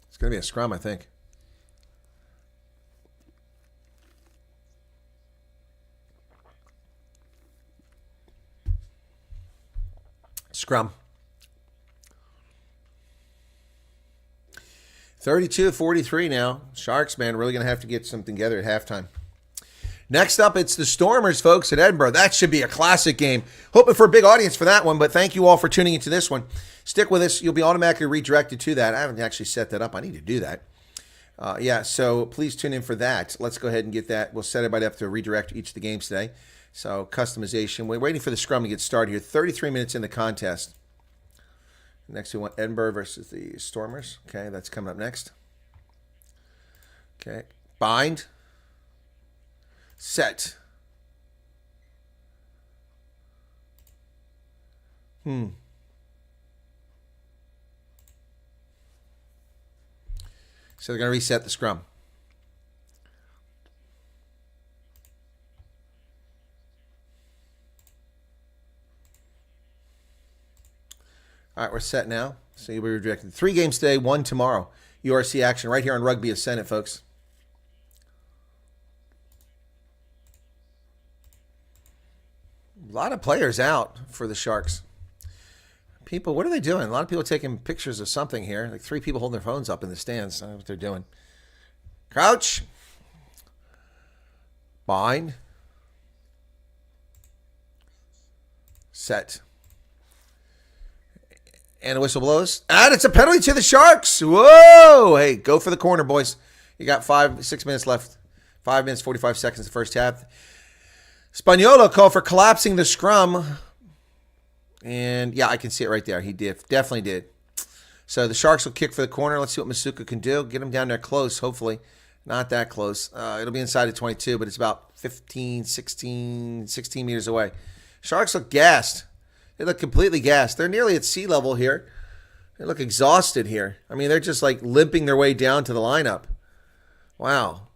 It's going to be a scrum, I think. Scrum. 32-43 now. Sharks, man, really going to have to get something together at halftime. Next up, it's the Stormers, folks, at Edinburgh. That should be a classic game. Hoping for a big audience for that one, but thank you all for tuning into this one. Stick with us. You'll be automatically redirected to that. I haven't actually set that up. I need to do that. So please tune in for that. Let's go ahead and get that. We'll set everybody up to redirect each of the games today. So customization. We're waiting for the scrum to get started here. 33 minutes in the contest. Next, we want Edinburgh versus the Stormers. Okay, that's coming up next. Okay, bind. Set. So they're going to reset the scrum. All right, we're set now. So you'll be redirected. 3 games today, 1 tomorrow. URC action right here on Rugby Ascendant, folks. A lot of players out for the Sharks. People, what are they doing? A lot of people taking pictures of something here. Like 3 people holding their phones up in the stands. I don't know what they're doing. Crouch. Bind. Set. And the whistle blows. And it's a penalty to the Sharks. Whoa! Hey, go for the corner, boys. You got 6 minutes left. 5 minutes, 45 seconds the first half. Spaniolo called for collapsing the scrum. And, yeah, I can see it right there. He definitely did. So the Sharks will kick for the corner. Let's see what Masuka can do. Get him down there close, hopefully. Not that close. It'll be inside of 22, but it's about 15, 16 meters away. Sharks look gassed. They look completely gassed. They're nearly at sea level here. They look exhausted here. I mean, they're just like limping their way down to the lineup. Wow.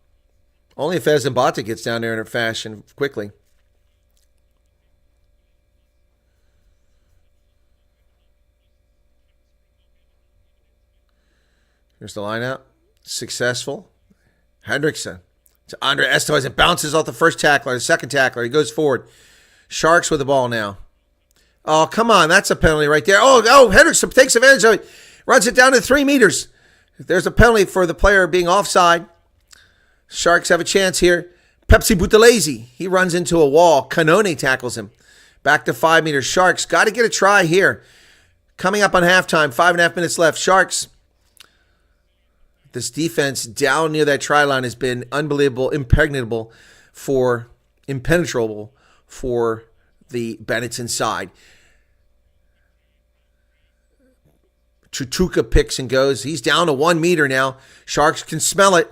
Only if Zimbata gets down there in a fashion quickly. Here's the lineout. Successful. Hendrickson to Andre Estevez. It bounces off the first tackler, the second tackler. He goes forward. Sharks with the ball now. Oh, come on. That's a penalty right there. Oh, Hendrickson takes advantage of it. Runs it down to 3 meters. There's a penalty for the player being offside. Sharks have a chance here. Pepsi Buthelezi. He runs into a wall. Canone tackles him. Back to 5 meters. Sharks got to get a try here. Coming up on halftime. 5.5 minutes left. Sharks. This defense down near that try line has been unbelievable, impenetrable for the Benetton side. Chutuka picks and goes. He's down to 1 meter now. Sharks can smell it.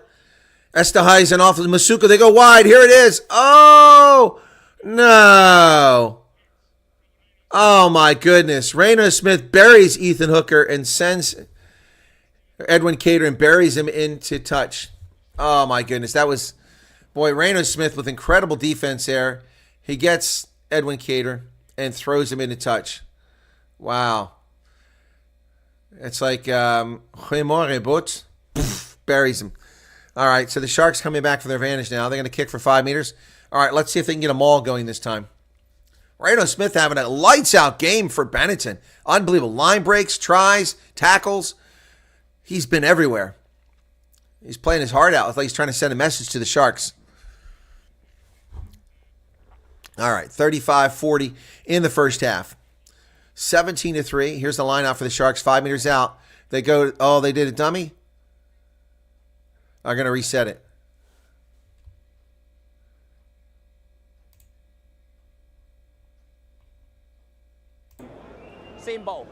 Esterhuizen off of Masuka. They go wide. Here it is. Oh, no. Oh, my goodness. Rainer Smith buries Ethan Hooker and sends Edwin Cater and buries him into touch. Oh, my goodness. That was, boy, Rainer Smith with incredible defense there. He gets Edwin Cater and throws him into touch. Wow. It's like buries him. All right, so the Sharks coming back for their advantage now. They're going to kick for 5 meters. All right, let's see if they can get a maul going this time. Rainer Smith having a lights-out game for Benetton. Unbelievable. Line breaks, tries, tackles. He's been everywhere. He's playing his heart out. It's like he's trying to send a message to the Sharks. All right, 35-40 in the first half. 17-3. Here's the line out for the Sharks. 5 meters out. They go, oh, they did a dummy? I'm going to reset it. Same ball.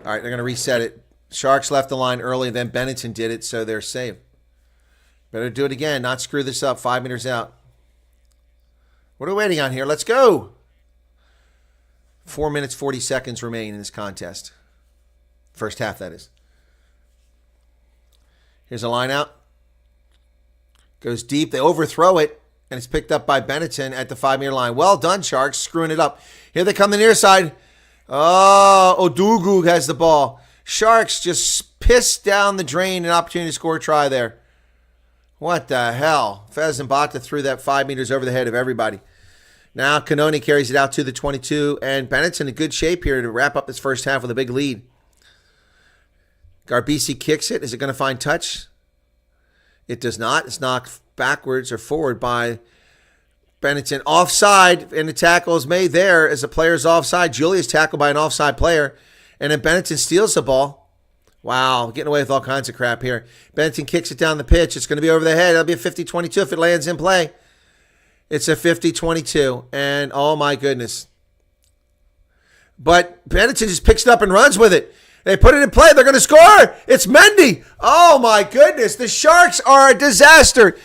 All right, they're going to reset it. Sharks left the line early, then Benetton did it, so they're safe. Better do it again, not screw this up. 5 meters out. What are we waiting on here? Let's go. 4 minutes, 40 seconds remain in this contest. First half, that is. Here's a line out. Goes deep. They overthrow it, and it's picked up by Benetton at the 5 meter line. Well done, Sharks, screwing it up. Here they come the near side. Oh, Odugu has the ball. Sharks just pissed down the drain, an opportunity to score a try there. What the hell? Fez and Bata threw that 5 meters over the head of everybody. Now Canone carries it out to the 22, and Bennett's in good shape here to wrap up this first half with a big lead. Garbisi kicks it. Is it going to find touch? It does not. It's knocked backwards or forward by Benetton. Offside, and the tackle is made there as the player's offside. Julia's tackled by an offside player, and then Benetton steals the ball. Wow, getting away with all kinds of crap here. Benetton kicks it down the pitch. It's going to be over the head. It'll be a 50-22 if it lands in play. It's a 50-22, and oh my goodness. But Benetton just picks it up and runs with it. They put it in play. They're going to score. It's Mendy. Oh, my goodness. The Sharks are a disaster.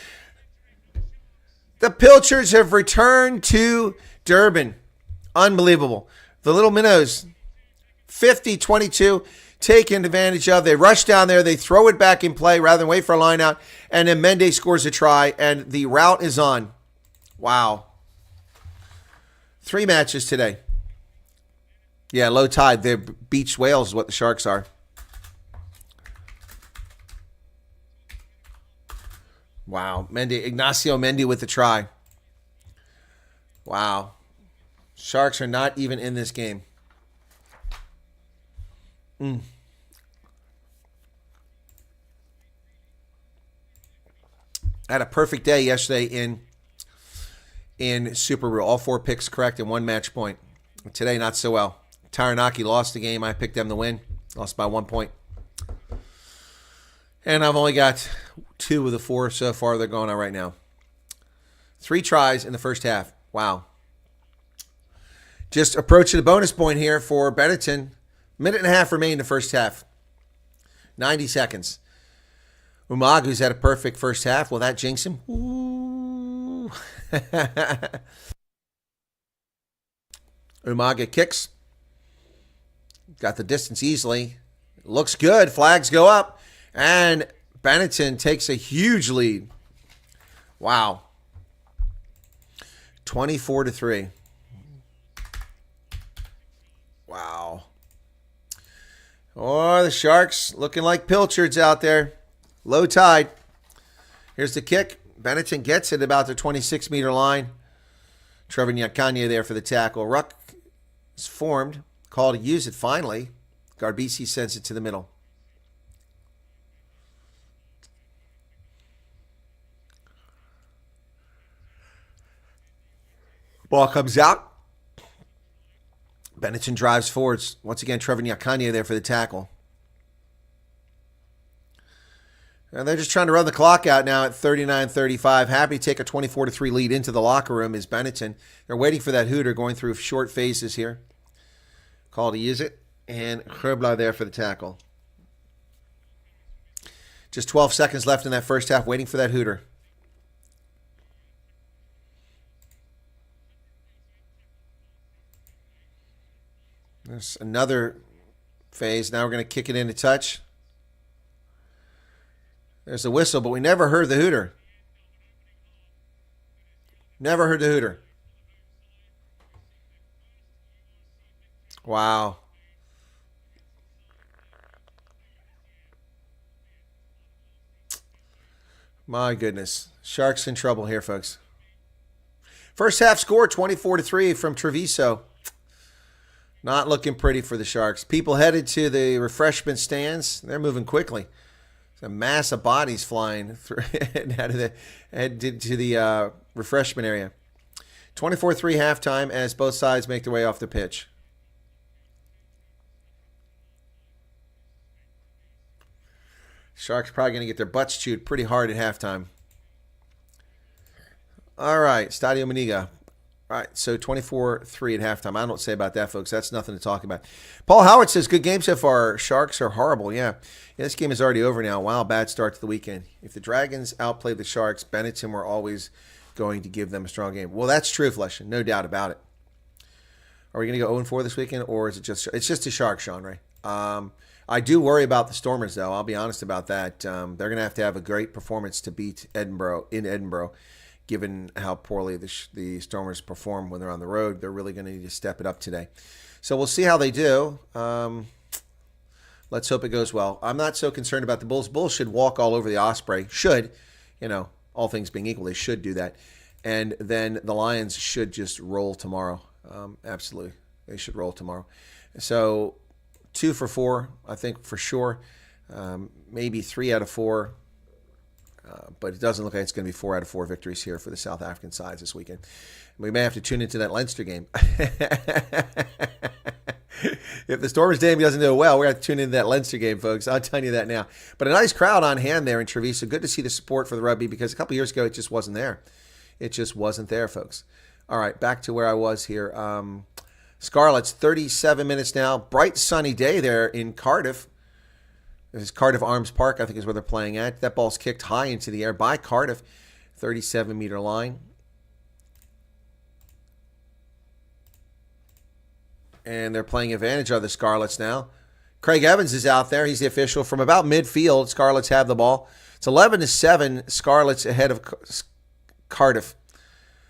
The Pilchards have returned to Durban. Unbelievable. The Little Minnows, 50-22, taken advantage of. They rush down there. They throw it back in play rather than wait for a line out. And then Mendy scores a try, and the route is on. Wow. 3 matches today. Yeah, low tide. They're beach whales is what the Sharks are. Wow. Ignacio Mendy with the try. Wow. Sharks are not even in this game. I had a perfect day yesterday in Super Rule. All 4 picks correct and 1 match point. Today, not so well. Taranaki lost the game. I picked them to win. Lost by 1 point. And I've only got 2 of the 4 so far. They're going on right now. 3 tries in the first half. Wow. Just approaching the bonus point here for Benetton. Minute and a half remained in the first half. 90 seconds. Umagu's had a perfect first half. Will that jinx him? Ooh. Umaga kicks. Got the distance easily. Looks good. Flags go up. And Benetton takes a huge lead. Wow. 24-3. Wow. Oh, the Sharks looking like pilchards out there. Low tide. Here's the kick. Benetton gets it about the 26-meter line. Trevor Nyakanye there for the tackle. Ruck is formed. Call to use it finally. Garbisi sends it to the middle. Ball comes out. Benetton drives forwards. Once again, Trevor Nyakanye there for the tackle. And they're just trying to run the clock out now at 39-35. Happy to take a 24-3 lead into the locker room is Benetton. They're waiting for that hooter, going through short phases here. Call to use it. And Herbla there for the tackle. Just 12 seconds left in that first half, waiting for that hooter. There's another phase. Now we're going to kick it into touch. There's a whistle, but we never heard the hooter. Never heard the hooter. Wow. My goodness. Sharks in trouble here, folks. First half score, 24-3 from Treviso. Not looking pretty for the Sharks. People headed to the refreshment stands. They're moving quickly. There's a mass of bodies flying through out of the refreshment area. 24-3 halftime as both sides make their way off the pitch. Sharks probably going to get their butts chewed pretty hard at halftime. All right, Stadio Maniga. All right, so 24-3 at halftime. I don't know what to say about that, folks. That's nothing to talk about. Paul Howard says, good game so far. Sharks are horrible. Yeah, this game is already over now. Wow, bad start to the weekend. If the Dragons outplayed the Sharks, Benetton were always going to give them a strong game. Well, that's true, Flesh. No doubt about it. Are we going to go 0-4 this weekend, or is it just – it's just the Sharks, Sean Ray. I do worry about the Stormers, though. I'll be honest about that. They're going to have a great performance to beat Edinburgh in Edinburgh. Given how poorly the Stormers perform when they're on the road, they're really going to need to step it up today. So we'll see how they do. Let's hope it goes well. I'm not so concerned about the Bulls. Bulls should walk all over the Osprey. Should, all things being equal, they should do that. And then the Lions should just roll tomorrow. Absolutely. They should roll tomorrow. So 2 for 4, I think for sure. Maybe 3 out of 4. But it doesn't look like it's going to be 4 out of 4 victories here for the South African sides this weekend. We may have to tune into that Leinster game. If the Stormers Dame doesn't do well, we're going to have to tune into that Leinster game, folks. I'll tell you that now. But a nice crowd on hand there in Treviso. Good to see the support for the rugby because a couple years ago it just wasn't there. It just wasn't there, folks. All right, back to where I was here. Scarlets, 37 minutes now. Bright sunny day there in Cardiff. This is Cardiff Arms Park, I think is where they're playing at. That ball's kicked high into the air by Cardiff. 37-meter line. And they're playing advantage of the Scarlets now. Craig Evans is out there. He's the official from about midfield. Scarlets have the ball. It's 11-7. Scarlets ahead of Cardiff.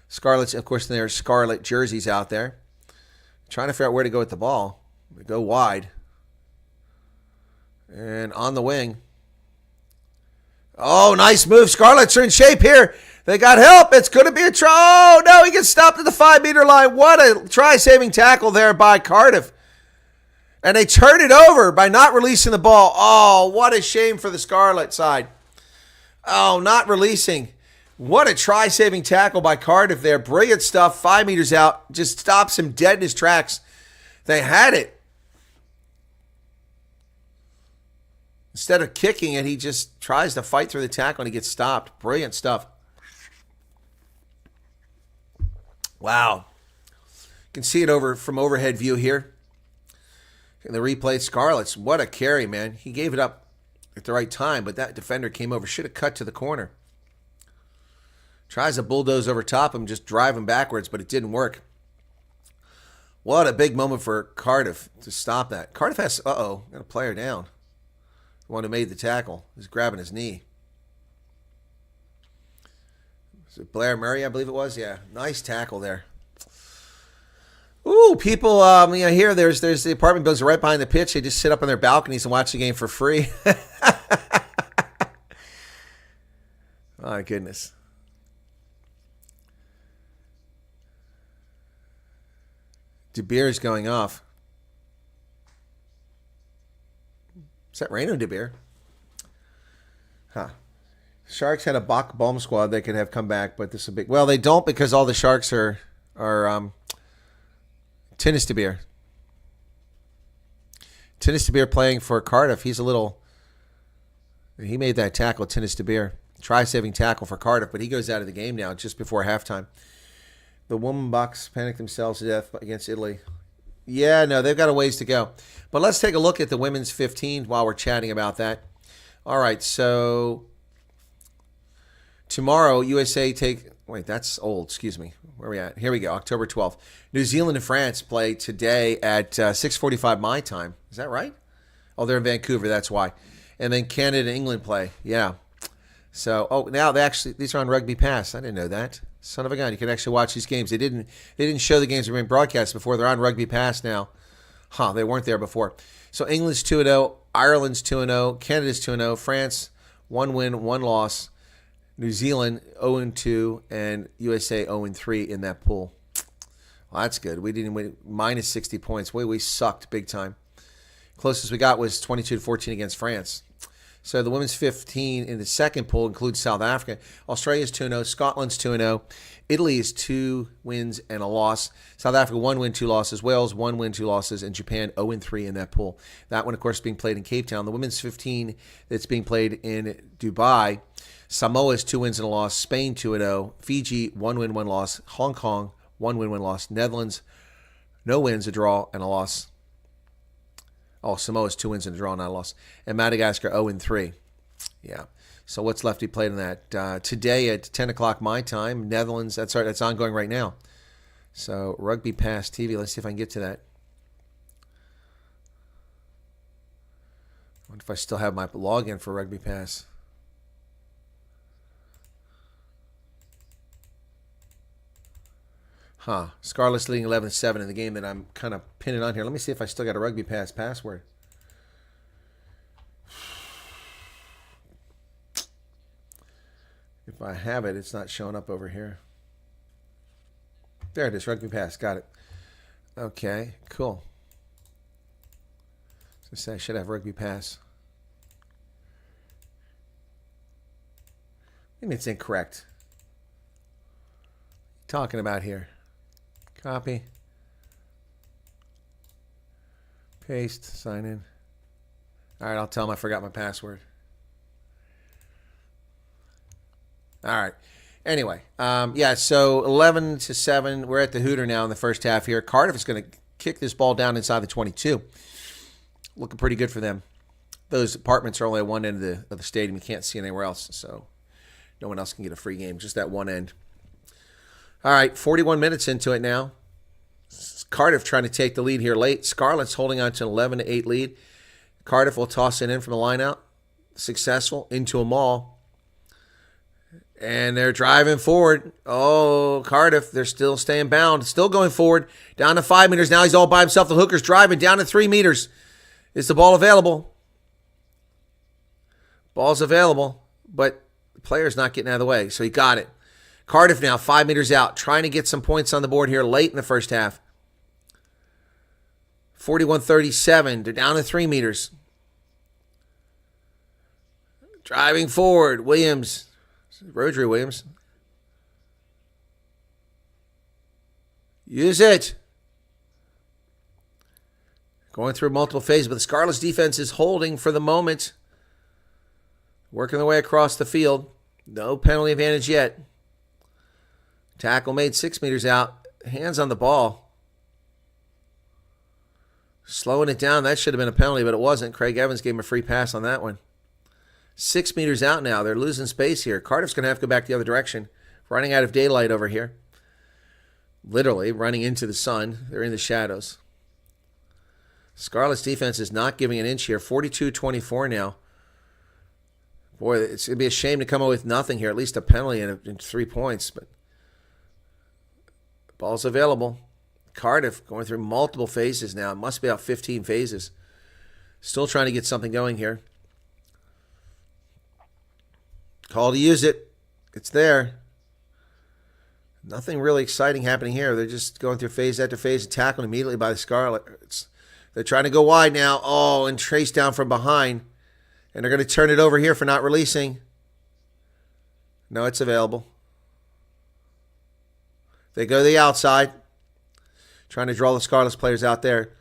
Scarlets, of course, there's Scarlet jerseys out there. Trying to figure out where to go with the ball. We go wide. And on the wing. Oh, nice move. Scarlets are in shape here. They got help. It's going to be a try. Oh, no, he gets stopped at the 5-meter line. What a try-saving tackle there by Cardiff. And they turn it over by not releasing the ball. Oh, what a shame for the Scarlet side. Oh, not releasing. What a try-saving tackle by Cardiff there. Brilliant stuff. 5 meters out. Just stops him dead in his tracks. They had it. Instead of kicking it, he just tries to fight through the tackle and he gets stopped. Brilliant stuff. Wow. You can see it over from overhead view here. In the replay, Scarlets. What a carry, man. He gave it up at the right time, but that defender came over. Should have cut to the corner. Tries to bulldoze over top him, just drive him backwards, but it didn't work. What a big moment for Cardiff to stop that. Cardiff has, got a player down. The one who made the tackle. He's grabbing his knee. Is it Blair Murray, I believe it was? Yeah, nice tackle there. Ooh, people, here there's the apartment buildings right behind the pitch. They just sit up on their balconies and watch the game for free. My goodness. De Beer's going off. Is that Reno De Beer? Huh. Sharks had a Bach bomb squad they could have come back, but this is a big... Well, they don't because all the Sharks are Tennis De Beer. Tennis De Beer playing for Cardiff. He made that tackle, Tennis De Beer. Try-saving tackle for Cardiff, but he goes out of the game now just before halftime. The woman Bucks panicked themselves to death against Italy. Yeah, no, they've got a ways to go. But let's take a look at the women's 15 while we're chatting about that. All right, so tomorrow, USA take... Wait, that's old. Excuse me. Where are we at? Here we go, October 12th. New Zealand and France play today at 6:45 my time. Is that right? Oh, they're in Vancouver. That's why. And then Canada and England play. Yeah. So, now these are on Rugby Pass. I didn't know that. Son of a gun. You can actually watch these games. They didn't show the games that were being broadcast before. They're on Rugby Pass now. They weren't there before. So England's 2-0, Ireland's 2-0, Canada's 2-0, France 1 win, 1 loss, New Zealand 0-2, and USA 0-3 in that pool. Well, that's good. We didn't win, minus 60 points. We sucked big time. Closest we got was 22-14 against France. So the women's 15 in the second pool includes South Africa. Australia's 2-0. Scotland's 2-0. Italy is 2 wins and a loss. South Africa 1 win, 2 losses. Wales 1 win, 2 losses. And Japan 0-3 in that pool. That one, of course, being played in Cape Town. The women's 15 that's being played in Dubai. Samoa's 2 wins and a loss. Spain 2-0. Fiji 1 win, 1 loss. Hong Kong 1 win, 1 loss. Netherlands no wins, a draw, and a loss. Oh, Samoa's 2 wins and a draw, not a loss. And Madagascar 0-3. Yeah. So what's left to be played in that? Today at 10 o'clock my time, Netherlands, that's ongoing right now. So Rugby Pass TV, let's see if I can get to that. I wonder if I still have my login for Rugby Pass. Scarlet's leading 11-7 in the game that I'm kind of pinning on here. Let me see if I still got a Rugby Pass password. If I have it, it's not showing up over here. There it is, Rugby Pass. Got it. Okay, cool. So I should have Rugby Pass. Maybe it's incorrect. What are you talking about here? Copy. Paste. Sign in. All right, I'll tell them I forgot my password. All right. Anyway, so 11-7. We're at the Hooter now in the first half here. Cardiff is going to kick this ball down inside the 22. Looking pretty good for them. Those apartments are only at one end of the stadium. You can't see anywhere else, so no one else can get a free game. Just that one end. All right, 41 minutes into it now. Cardiff trying to take the lead here late. Scarlet's holding on to an 11-8 lead. Cardiff will toss it in from the line out. Successful into a maul. And they're driving forward. Oh, Cardiff, they're still staying bound. Still going forward. Down to 5 meters. Now he's all by himself. The hooker's driving down to 3 meters. Is the ball available? Ball's available, but the player's not getting out of the way, so he got it. Cardiff now 5 meters out, trying to get some points on the board here late in the first half. 41-37. They're down to 3 meters. Driving forward. Williams. Rodri Williams. Use it. Going through multiple phases, but the Scarlets defense is holding for the moment. Working their way across the field. No penalty advantage yet. Tackle made 6 meters out. Hands on the ball. Slowing it down. That should have been a penalty, but it wasn't. Craig Evans gave him a free pass on that one. 6 meters out now. They're losing space here. Cardiff's going to have to go back the other direction. Running out of daylight over here. Literally running into the sun. They're in the shadows. Scarlet's defense is not giving an inch here. 42-24 now. Boy, it's going to be a shame to come away with nothing here. At least a penalty and 3 points. But ball's available. Cardiff going through multiple phases now. It must be about 15 phases. Still trying to get something going here. Call to use it. It's there. Nothing really exciting happening here. They're just going through phase after phase and tackled immediately by the Scarlets. They're trying to go wide now. Oh, and trace down from behind. And they're going to turn it over here for not releasing. No, it's available. They go to the outside. Trying to draw the Scarlets players out there.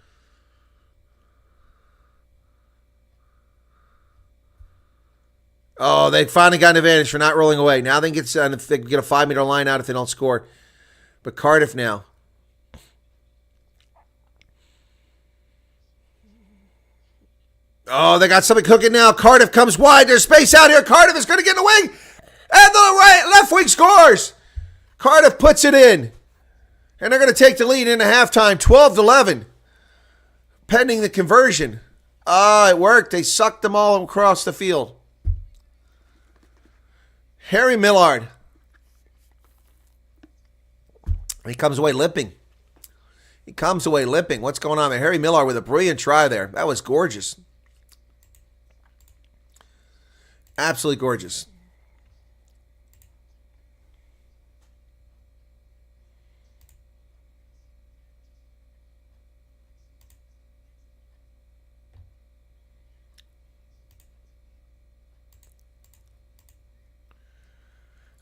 Oh, they finally got an advantage for not rolling away. Now they can get a 5-meter line out if they don't score. But Cardiff now. Oh, they got something cooking now. Cardiff comes wide. There's space out here. Cardiff is going to get in the wing. And the left wing scores. Cardiff puts it in. And they're going to take the lead into halftime, 12-11. Pending the conversion. Ah, it worked. They sucked them all across the field. Harry Millard. He comes away limping. What's going on there? Harry Millard with a brilliant try there. That was gorgeous. Absolutely gorgeous.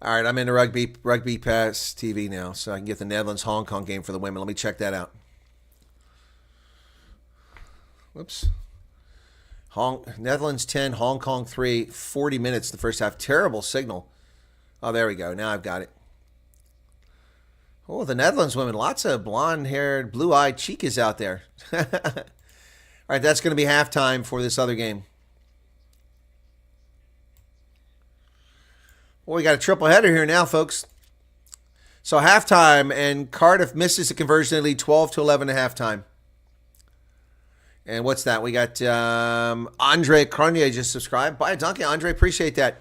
All right, I'm in the Rugby Pass TV now, so I can get the Netherlands-Hong Kong game for the women. Let me check that out. Whoops. Netherlands 10, Hong Kong 3, 40 minutes the first half. Terrible signal. Oh, there we go. Now I've got it. Oh, the Netherlands women. Lots of blonde-haired, blue-eyed chicas out there. All right, that's going to be halftime for this other game. Well, we got a triple header here now, folks. So halftime, and Cardiff misses the conversion. They lead 12-11 at halftime. And what's that? We got Andre Cronier just subscribed. Buy a donkey, Andre. Appreciate that.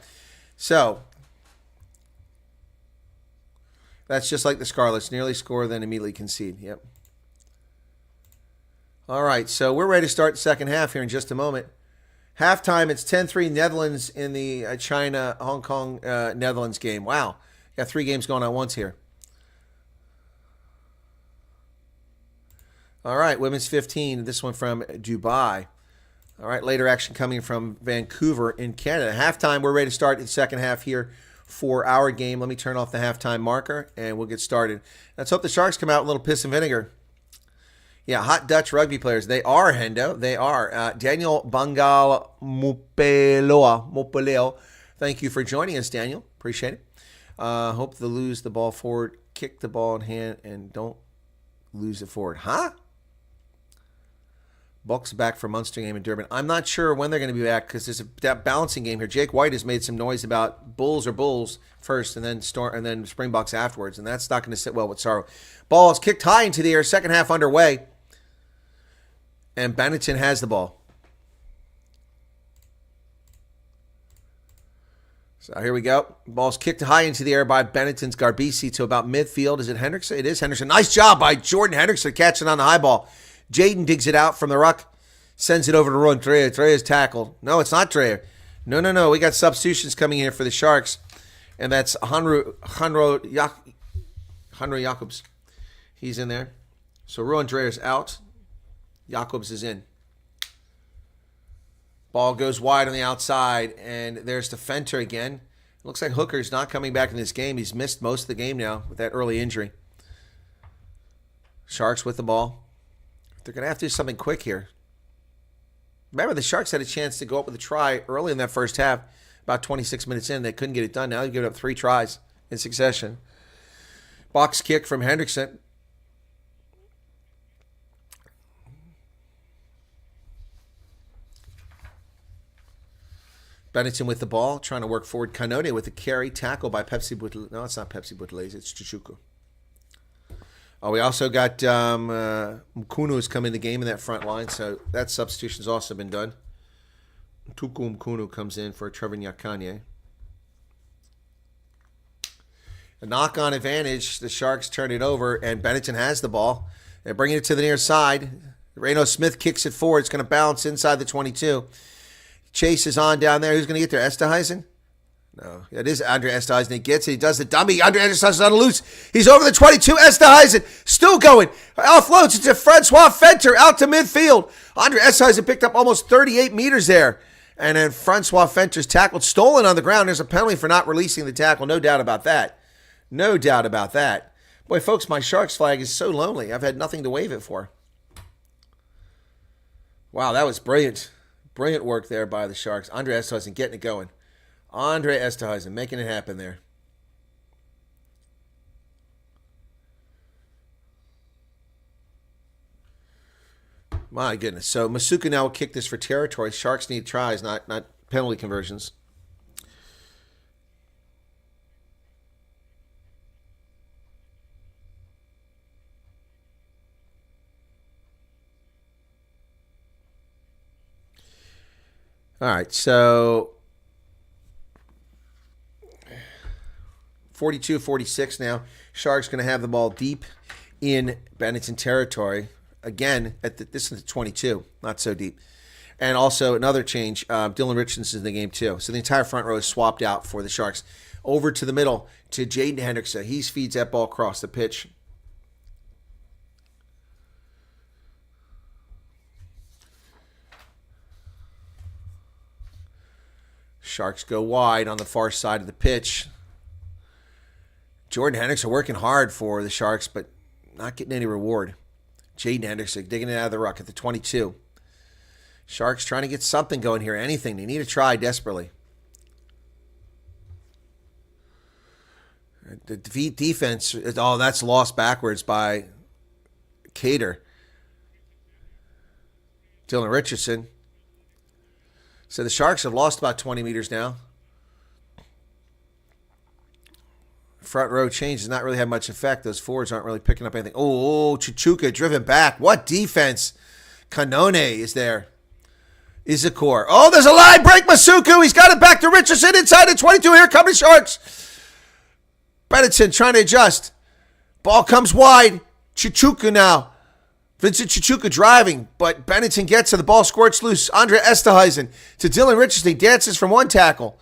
So that's just like the Scarlets. Nearly score, then immediately concede. Yep. All right, so we're ready to start the second half here in just a moment. Halftime, it's 10-3 Netherlands in the China-Hong Kong Netherlands game. Wow. Got 3 games going on at once here. All right, women's 15. This one from Dubai. All right, later action coming from Vancouver in Canada. Halftime, we're ready to start the second half here for our game. Let me turn off the halftime marker, and we'll get started. Let's hope the Sharks come out with a little piss and vinegar. Yeah, hot Dutch rugby players. They are, Hendo. They are. Daniel Bangal Mopeleo. Thank you for joining us, Daniel. Appreciate it. Hope to lose the ball forward. Kick the ball in hand and don't lose it forward. Huh? Bucks back for Munster game in Durban. I'm not sure when they're going to be back because there's that balancing game here. Jake White has made some noise about Bulls first and then Springboks afterwards, and that's not going to sit well with Sorrow. Ball is kicked high into the air. Second half underway. And Benetton has the ball. So here we go. Ball's kicked high into the air by Benetton's Garbisi to about midfield. Is it Hendrickson? It is Henderson. Nice job by Jordan Hendrickson catching on the high ball. Jaden digs it out from the ruck. Sends it over to Ron Dreyer. Dreyer's tackled. No, it's not Dreyer. No. We got substitutions coming here for the Sharks. And that's Hanro Jacobs. He's in there. So Ruan Dreyer's out. Jacobs is in. Ball goes wide on the outside, and there's the Fenter again. Looks like Hooker's not coming back in this game. He's missed most of the game now with that early injury. Sharks with the ball. They're going to have to do something quick here. Remember, the Sharks had a chance to go up with a try early in that first half. About 26 minutes in, they couldn't get it done. Now they've given up 3 tries in succession. Box kick from Hendrickson. Benetton with the ball, trying to work forward. Canone with the carry, tackle by Pepsi Buthelezi. No, it's not Pepsi Buthelezi, it's Chichuku. Oh, we also got Mkunu has come in the game in that front line, so that substitution's also been done. Tuku Mkunu comes in for Trevor Nyakanye. A knock-on advantage. The Sharks turn it over, and Benetton has the ball. They're bringing it to the near side. Reno Smith kicks it forward. It's going to bounce inside the 22. Chase is on down there. Who's going to get there? Esterhuizen? No. It is Andre Esterhuizen. He gets it. He does the dummy. Andre Esterhuizen on the loose. He's over the 22. Esterhuizen still going. Offloads it to Francois Fenter out to midfield. Andre Esterhuizen picked up almost 38 meters there. And then Francois Fenter's tackled. Stolen on the ground. There's a penalty for not releasing the tackle. No doubt about that. No doubt about that. Boy, folks, my Sharks flag is so lonely. I've had nothing to wave it for. Wow, that was brilliant. Brilliant work there by the Sharks. Andre Esterhuizen getting it going. Andre Esterhuizen making it happen there. My goodness. So Masuka now will kick this for territory. Sharks need tries, not penalty conversions. All right, so 42-46 now. Sharks going to have the ball deep in Benetton territory. Again, this is the 22, not so deep. And also another change, Dylan Richardson's in the game too. So the entire front row is swapped out for the Sharks. Over to the middle to Jaden Hendrickson. He feeds that ball across the pitch. Sharks go wide on the far side of the pitch. Jordan Hendrickson working hard for the Sharks, but not getting any reward. Jaden Hendrickson digging it out of the ruck at the 22. Sharks trying to get something going here. Anything. They need to try desperately. The defense, that's lost backwards by Cater. Dylan Richardson. So the Sharks have lost about 20 meters now. Front row change does not really have much effect. Those forwards aren't really picking up anything. Oh, Chichuka driven back. What defense? Canone is there. Izakor. Oh, there's a line break. Masuku. He's got it back to Richardson inside the 22. Here come the Sharks. Benetton trying to adjust. Ball comes wide. Chichuka now. Vincent Chichuka driving, but Benetton gets to the ball, squirts loose. Andre Esterhuizen to Dylan Richardson. He dances from one tackle,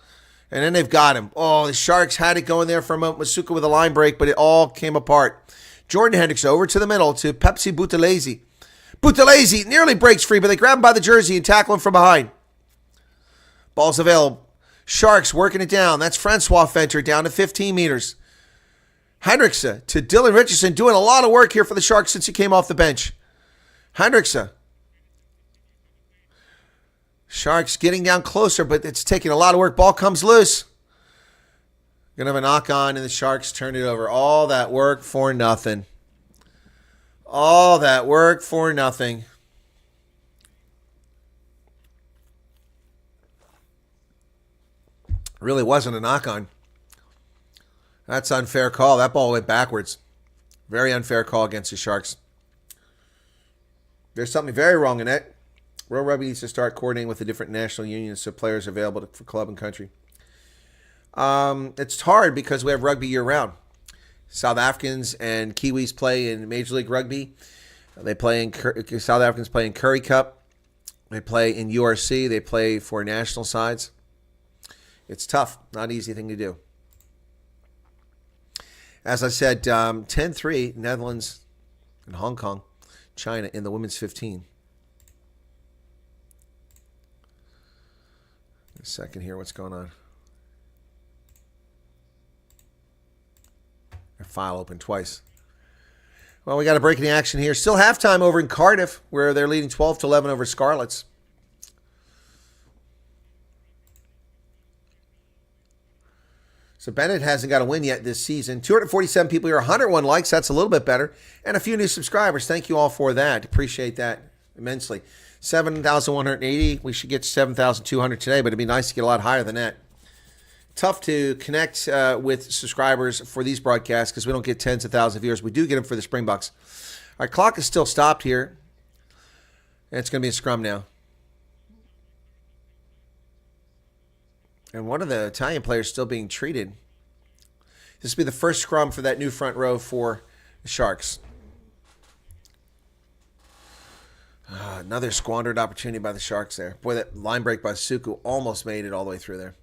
and then they've got him. Oh, the Sharks had it going there for a moment. Masuka with a line break, but it all came apart. Jordan Hendrickson over to the middle to Pepsi Buthelezi. Buthelezi nearly breaks free, but they grab him by the jersey and tackle him from behind. Ball's available. Sharks working it down. That's Francois Fenter down to 15 meters. Hendrickson to Dylan Richardson doing a lot of work here for the Sharks since he came off the bench. Hendrickson. Sharks getting down closer, but it's taking a lot of work. Ball comes loose. Going to have a knock on, and the Sharks turn it over. All that work for nothing. All that work for nothing. Really wasn't a knock on. That's an unfair call. That ball went backwards. Very unfair call against the Sharks. There's something very wrong in it. World Rugby needs to start coordinating with the different national unions so players are available for club and country. It's hard because we have rugby year-round. South Africans and Kiwis play in Major League Rugby. They play in South Africans play in Currie Cup. They play in URC. They play for national sides. It's tough. Not an easy thing to do. As I said, 10-3, Netherlands and Hong Kong. China in the women's 15. A second here. What's going on? Our file opened twice. Well, we got a break in the action here. Still halftime over in Cardiff, where they're leading 12-11 over Scarlets. So Bennett hasn't got a win yet this season. 247 people here, 101 likes. That's a little bit better. And a few new subscribers. Thank you all for that. Appreciate that immensely. 7,180. We should get to 7,200 today, but it'd be nice to get a lot higher than that. Tough to connect with subscribers for these broadcasts because we don't get tens of thousands of viewers. We do get them for the Springboks. Our clock is still stopped here. And it's going to be a scrum now. And one of the Italian players still being treated. This will be the first scrum for that new front row for the Sharks. Another squandered opportunity by the Sharks there. Boy, that line break by Suku almost made it all the way through there.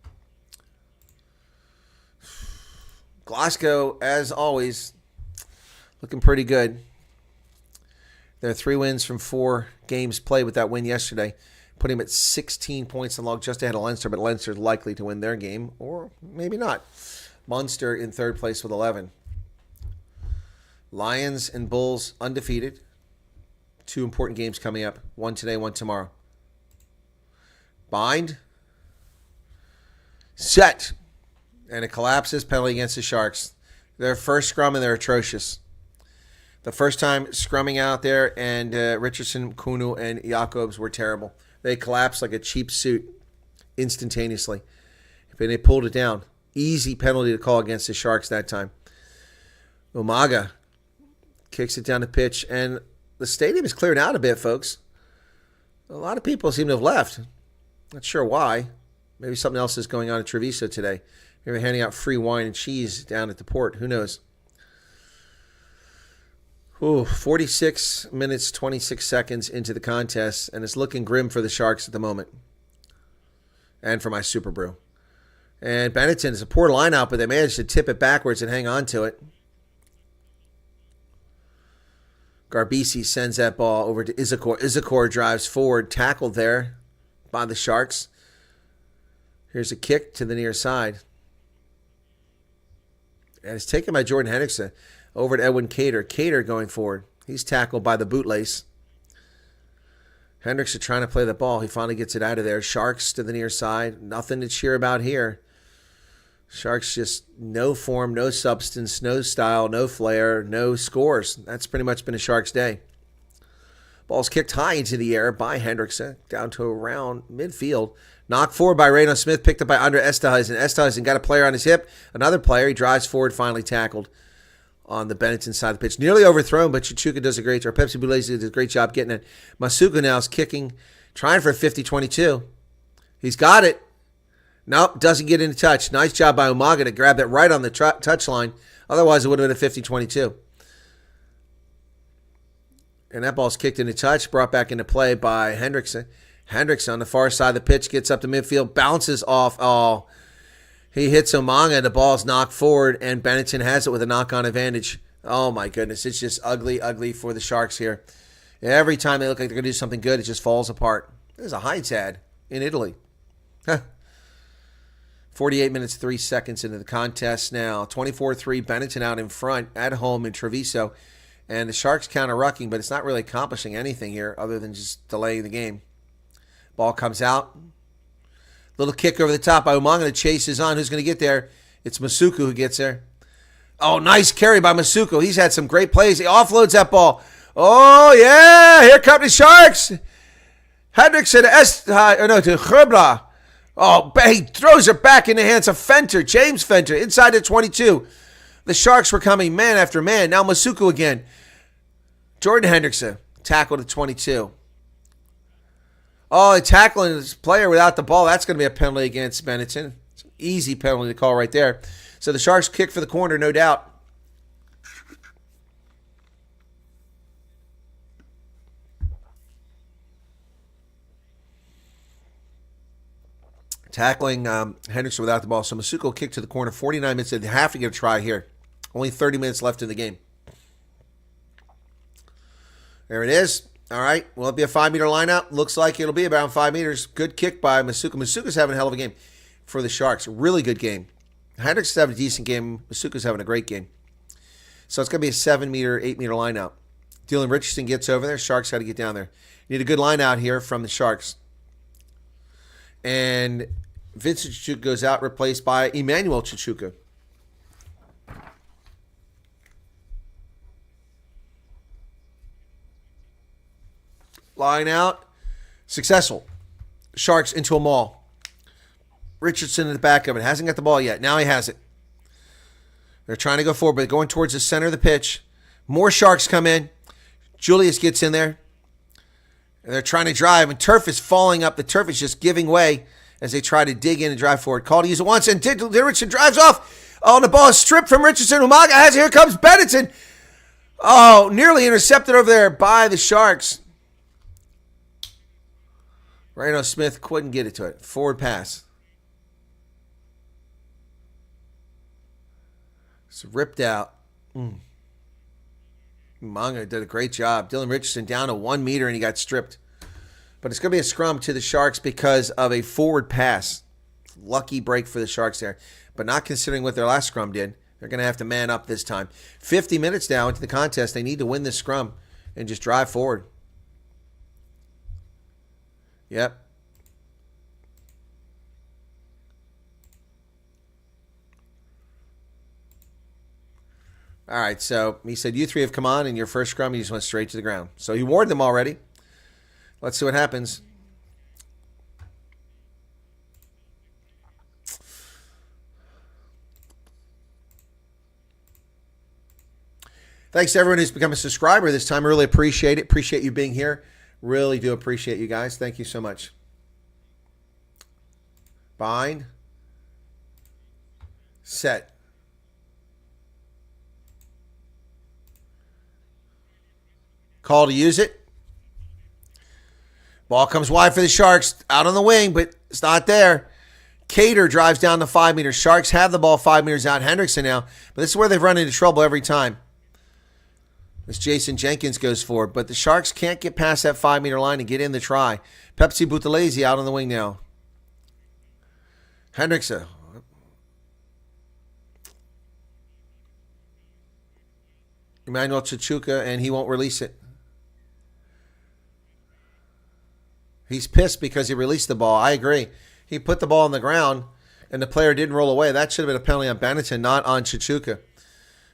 Glasgow, as always, looking pretty good. They're 3 wins from 4 games played with that win yesterday, putting them at 16 points in log, just ahead of Leinster, but Leinster's likely to win their game, or maybe not. Munster in 3rd place with 11. Lions and Bulls undefeated. 2 important games coming up. One today, one tomorrow. Bind. Set. And it collapses, penalty against the Sharks. Their first scrum, and they're atrocious. The first time scrumming out there, and Richardson, Kunu, and Jacobs were terrible. They collapsed like a cheap suit instantaneously. And they pulled it down. Easy penalty to call against the Sharks that time. Umaga kicks it down the pitch, and the stadium is cleared out a bit, folks. A lot of people seem to have left. Not sure why. Maybe something else is going on in Treviso today. Maybe they're handing out free wine and cheese down at the port. Who knows? 46 minutes, 26 seconds into the contest, and it's looking grim for the Sharks at the moment. And for my Super Brew. And Benetton is a poor lineout, but they managed to tip it backwards and hang on to it. Garbisi sends that ball over to Issaquah. Issaquah drives forward, tackled there by the Sharks. Here's a kick to the near side. And it's taken by Jordan Hendrickson over to Edwin Cater. Cater going forward. He's tackled by the bootlace. Hendrickson trying to play the ball. He finally gets it out of there. Sharks to the near side. Nothing to cheer about here. Sharks just no form, no substance, no style, no flair, no scores. That's pretty much been a Sharks day. Ball's kicked high into the air by Hendrickson, down to around midfield. Knocked forward by Reno Smith, picked up by Andre Esterhuizen. Esterhuizen got a player on his hip. Another player, he drives forward, finally tackled on the Benetton side of the pitch. Nearly overthrown, but Chichuka does a great job. Pepsi Boulez does a great job getting it. Masuku now is kicking, trying for a 50-22. He's got it. Nope, doesn't get into touch. Nice job by Umaga to grab that right on the touch line. Otherwise, it would have been a 50-22. And that ball's kicked into touch, brought back into play by Hendrickson. Hendrickson on the far side of the pitch, gets up to midfield, bounces off. Oh, he hits Umaga. The ball's knocked forward, and Benetton has it with a knock-on advantage. Oh, my goodness. It's just ugly, ugly for the Sharks here. Every time they look like they're going to do something good, it just falls apart. There's a Heinz ad in Italy. 48 minutes, 3 seconds into the contest now. 24-3, Benetton out in front at home in Treviso. And the Sharks counter-rucking, but it's not really accomplishing anything here other than just delaying the game. Ball comes out. Little kick over the top by Umaga. The chase is on. Who's going to get there? It's Masuku who gets there. Oh, nice carry by Masuku. He's had some great plays. He offloads that ball. Oh, yeah. Here come the Sharks. Hendrickson to Gerbla. Oh, he throws her back in the hands of Fenter. James Fenter inside the 22. The Sharks were coming man after man. Now Masuku again. Jordan Hendrickson tackled at 22. Oh, tackling this player without the ball. That's going to be a penalty against Benetton. It's an easy penalty to call right there. So the Sharks kick for the corner, no doubt. Tackling Hendrickson without the ball. So Masuko kicked to the corner. 49 minutes. They have to get a try here. Only 30 minutes left in the game. There it is. All right. Will it be a 5-meter lineout? Looks like it'll be about 5 meters. Good kick by Masuka. Masuka's having a hell of a game for the Sharks. Really good game. Hendricks is having a decent game. Masuka's having a great game. So it's going to be a 7-meter, 8-meter lineout. Dylan Richardson gets over there. Sharks got to get down there. Need a good lineout here from the Sharks. And Vincent Chichuka goes out, replaced by Emmanuel Chichuka. Line out. Successful. Sharks into a maul. Richardson in the back of it. Hasn't got the ball yet. Now he has it. They're trying to go forward, but going towards the center of the pitch. More Sharks come in. Julius gets in there. And they're trying to drive, and turf is falling up. The turf is just giving way as they try to dig in and drive forward. Call to use it once, and Richardson drives off. Oh, and the ball is stripped from Richardson. Umaga has it. Here comes Benetton. Oh, nearly intercepted over there by the Sharks. Reno Smith couldn't get it to it. Forward pass. It's ripped out. Umaga did a great job. Dylan Richardson down to 1 meter, and he got stripped. But it's going to be a scrum to the Sharks because of a forward pass. Lucky break for the Sharks there. But not considering what their last scrum did. They're going to have to man up this time. 50 minutes now into the contest. They need to win this scrum and just drive forward. Yep. All right, so he said, you three have come on, and your first scrum, you just went straight to the ground. So he warned them already. Let's see what happens. Thanks to everyone who's become a subscriber this time. I really appreciate it. Appreciate you being here. Really do appreciate you guys. Thank you so much. Bind. Set. Call to use it. Ball comes wide for the Sharks. Out on the wing, but it's not there. Cater drives down the 5 meters. Sharks have the ball 5 meters out. Hendrickson now. But this is where they've run into trouble every time. As Jason Jenkins goes forward. But the Sharks can't get past that 5 meter line and get in the try. Pepsi Buthelezi out on the wing now. Hendrickson. Emmanuel Chichuka, and he won't release it. He's pissed because he released the ball. I agree. He put the ball on the ground, and the player didn't roll away. That should have been a penalty on Benetton, not on Chichuka.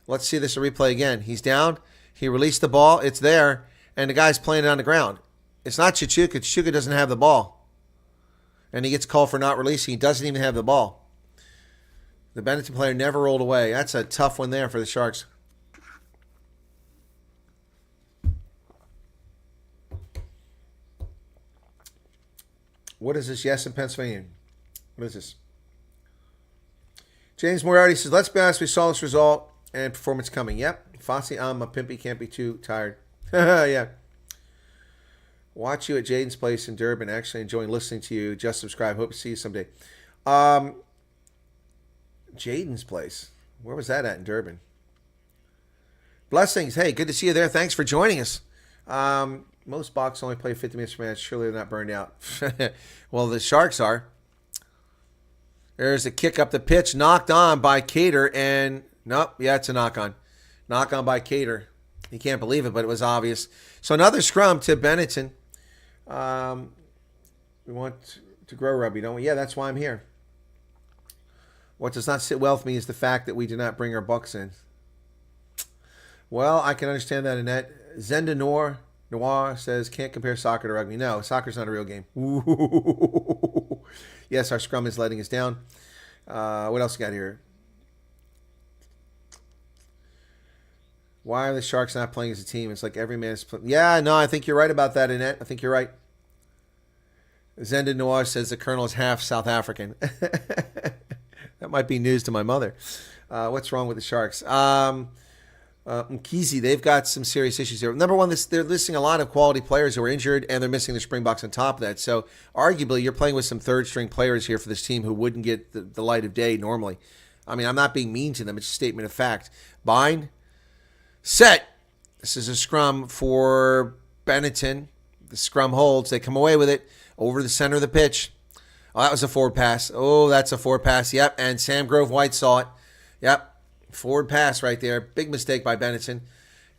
Let's see this replay again. He's down. He released the ball. It's there, and the guy's playing it on the ground. It's not Chichuka. Chichuka doesn't have the ball. And he gets called for not releasing. He doesn't even have the ball. The Benetton player never rolled away. That's a tough one there for the Sharks. What is this? Yes, in Pennsylvania. What is this? James Moriarty says, let's be honest, we saw this result and performance coming. Yep. Fossey, I'm a pimpy, can't be too tired. Yeah. Watch you at Jaden's place in Durban. Actually enjoying listening to you. Just subscribe. Hope to see you someday. Jaden's place. Where was that at in Durban? Blessings. Hey, good to see you there. Thanks for joining us. Most box only play 50 minutes per match. Surely they're not burned out. Well, the Sharks are. There's a kick up the pitch, knocked on by Cater, and nope, yeah, it's a knock on. Knock on by Cater. You can't believe it, but it was obvious. So another scrum to Benetton. We want to grow rugby, don't we? Yeah, that's why I'm here. What does not sit well with me is the fact that we do not bring our bucks in. Well, I can understand that, Annette. Zenda Noir says, can't compare soccer to rugby. No, soccer's not a real game. Ooh. Yes, our scrum is letting us down. What else we got here? Why are the Sharks not playing as a team? It's like every man is playing. Yeah, no, I think you're right about that, Annette. I think you're right. Zenda Noir says the Colonel is half South African. That might be news to my mother. What's wrong with the Sharks? Mkizi, they've got some serious issues here. Number one, they're listing a lot of quality players who are injured, and they're missing the Springboks on top of that. So, arguably, you're playing with some third-string players here for this team who wouldn't get the light of day normally. I mean, I'm not being mean to them. It's a statement of fact. Bind. Set. This is a scrum for Benetton. The scrum holds. They come away with it over the center of the pitch. Oh, that was a forward pass. Oh, that's a forward pass. Yep, and Sam Grove White saw it. Yep, forward pass right there. Big mistake by Benetton.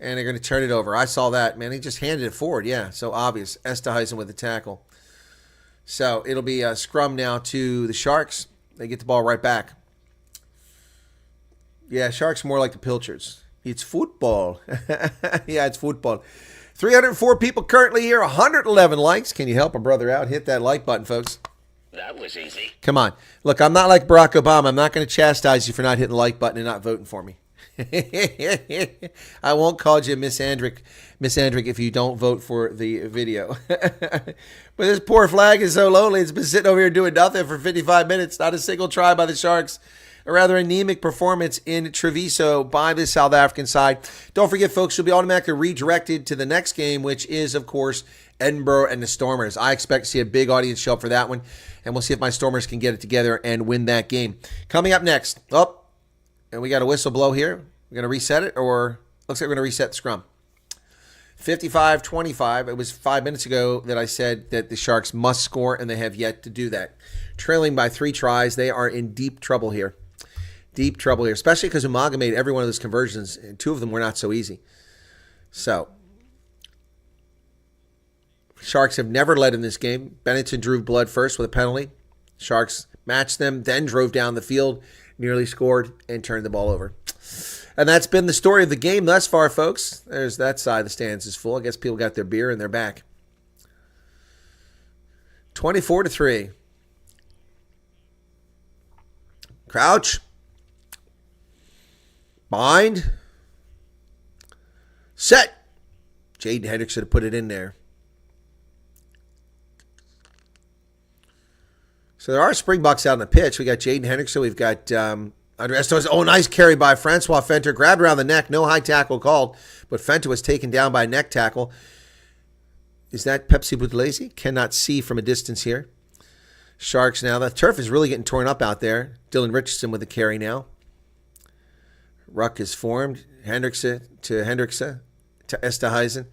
And they're going to turn it over. I saw that. Man, he just handed it forward. Yeah, so obvious. Esterhuizen with the tackle. So it'll be a scrum now to the Sharks. They get the ball right back. Yeah, Sharks more like the Pilchards. It's football. Yeah, it's football. 304 people currently here. 111 likes. Can you help a brother out? Hit that like button, folks. That was easy. Come on. Look, I'm not like Barack Obama. I'm not going to chastise you for not hitting the like button and not voting for me. I won't call you Miss Andrick if you don't vote for the video. But this poor flag is so lonely. It's been sitting over here doing nothing for 55 minutes. Not a single try by the Sharks. A rather anemic performance in Treviso by the South African side. Don't forget, folks, you'll be automatically redirected to the next game, which is, of course, Edinburgh and the Stormers. I expect to see a big audience show up for that one, and we'll see if my Stormers can get it together and win that game. Coming up next, and we got a whistle blow here. We're going to reset it, or looks like we're going to reset the scrum. 55-25. It was 5 minutes ago that I said that the Sharks must score, and they have yet to do that. Trailing by 3 tries, they are in deep trouble here. Deep trouble here, especially because Umaga made every one of those conversions, and 2 of them were not so easy. So, Sharks have never led in this game. Benetton drew blood first with a penalty. Sharks matched them, then drove down the field, nearly scored, and turned the ball over. And that's been the story of the game thus far, folks. There's that side of the stands is full. I guess people got their beer and they're back. 24-3. Crouch. Bind. Set. Jaden Hendricks should have put it in there. So there are Springboks out on the pitch. We got Jaden Hendrickson. We've got Andre Estos. Oh, nice carry by Francois Fenter. Grabbed around the neck. No high tackle called. But Fenter was taken down by a neck tackle. Is that Pepsi Buthelezi? Cannot see from a distance here. Sharks now. The turf is really getting torn up out there. Dylan Richardson with the carry now. Ruck is formed. Hendrickson to Esterhuizen.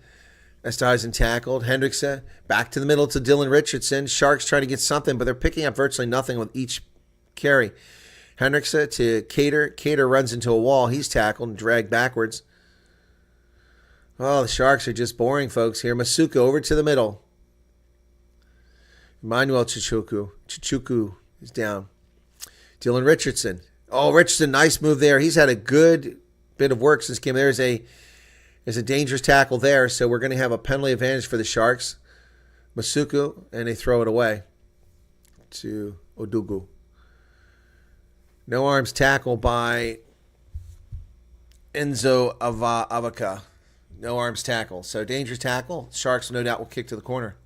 Esterhuizen tackled. Hendrickson back to the middle to Dylan Richardson. Sharks trying to get something, but they're picking up virtually nothing with each carry. Hendrickson to Cater. Cater runs into a wall. He's tackled and dragged backwards. Oh, the Sharks are just boring, folks, here. Masuka over to the middle. Emmanuel Chichuku is down. Dylan Richardson. Oh, Richardson, nice move there. He's had a good bit of work since game. There's a dangerous tackle there, so we're going to have a penalty advantage for the Sharks. Masuku, and they throw it away to Odugu. No arms tackle by Enzo Avaka. No arms tackle. So dangerous tackle. Sharks no doubt will kick to the corner.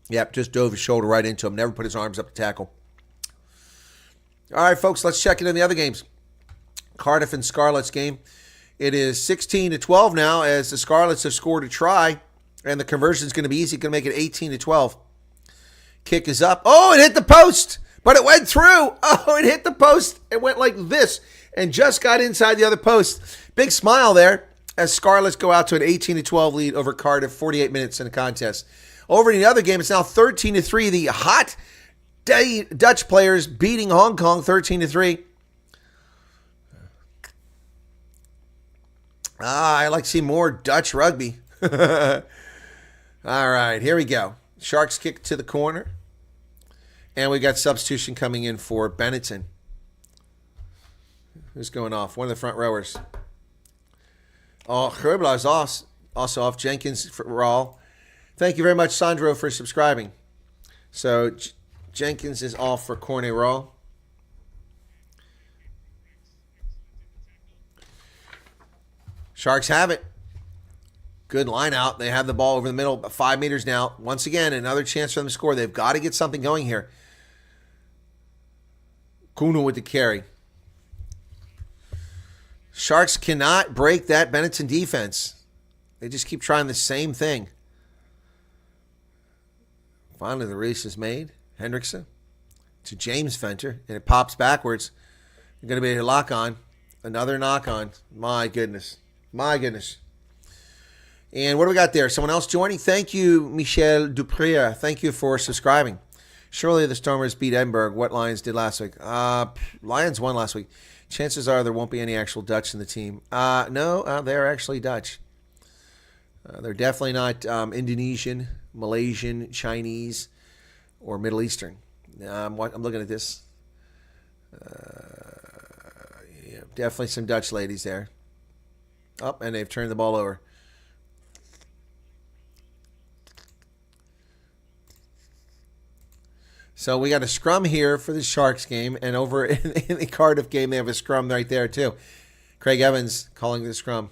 Yep, just dove his shoulder right into him. Never put his arms up to tackle. All right, folks, let's check in on the other games. Cardiff and Scarlets game. It is 16-12 now as the Scarlets have scored a try, and the conversion is going to be easy. Going to make it 18-12. Kick is up. Oh, it hit the post, but it went through. Oh, it hit the post. It went like this and just got inside the other post. Big smile there as Scarlets go out to an 18-12 lead over Cardiff, 48 minutes in the contest. Over in the other game, it's now 13-3. The hot Dutch players beating Hong Kong 13-3. I like to see more Dutch rugby. All right, here we go. Sharks kick to the corner. And we got substitution coming in for Benetton. Who's going off? One of the front rowers. Oh, Herbla is also off. Jenkins for Rawl. Thank you very much, Sandro, for subscribing. So, Jenkins is off for Corne Raw. Sharks have it. Good line out. They have the ball over the middle, 5 meters now. Once again, another chance for them to score. They've got to get something going here. Kuno with the carry. Sharks cannot break that Benetton defense. They just keep trying the same thing. Finally, the release is made. Hendrickson to James Fenter, and it pops backwards. They're going to be a lock on. Another knock on. My goodness. My goodness. And what do we got there? Someone else joining? Thank you, Michel Duprier. Thank you for subscribing. Surely the Stormers beat Edinburgh. What Lions did last week? Lions won last week. Chances are there won't be any actual Dutch in the team. No, they're actually Dutch. They're definitely not Indonesian, Malaysian, Chinese, or Middle Eastern. I'm looking at this. Yeah, definitely some Dutch ladies there. Oh, and they've turned the ball over. So we got a scrum here for the Sharks game, and over in the Cardiff game, they have a scrum right there too. Craig Evans calling the scrum.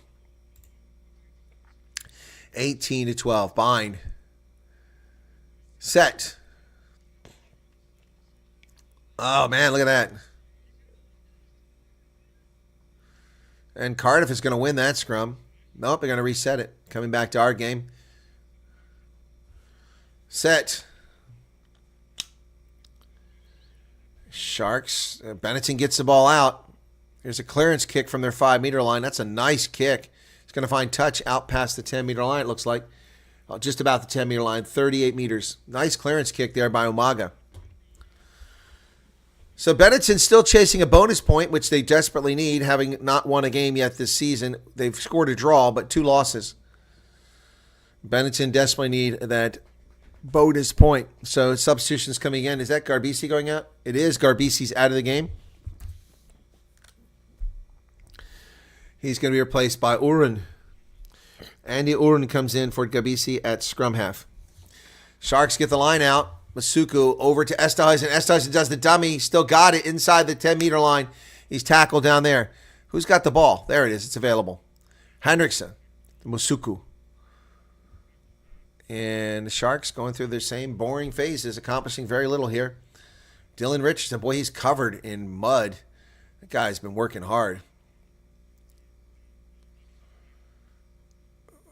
18-12. Bind. Set. Oh, man, look at that. And Cardiff is going to win that scrum. Nope, they're going to reset it. Coming back to our game. Set. Sharks. Benetton gets the ball out. Here's a clearance kick from their 5-meter line. That's a nice kick. It's going to find touch out past the 10-meter line, it looks like. Just about the 10-meter line, 38 meters. Nice clearance kick there by Umaga. So Benetton's still chasing a bonus point, which they desperately need, having not won a game yet this season. They've scored a draw, but 2 losses. Benetton desperately need that bonus point. So substitutions coming in. Is that Garbisi going out? It is. Garbisi's out of the game. He's going to be replaced by Uren. Andy Uren comes in for Garbisi at scrum half. Sharks get the line out. Masuku over to Esthuizen. Esthuizen does the dummy. Still got it inside the 10-meter line. He's tackled down there. Who's got the ball? There it is. It's available. Hendrickson. Masuku. And the Sharks going through their same boring phases, accomplishing very little here. Dylan Richardson, boy, he's covered in mud. That guy's been working hard.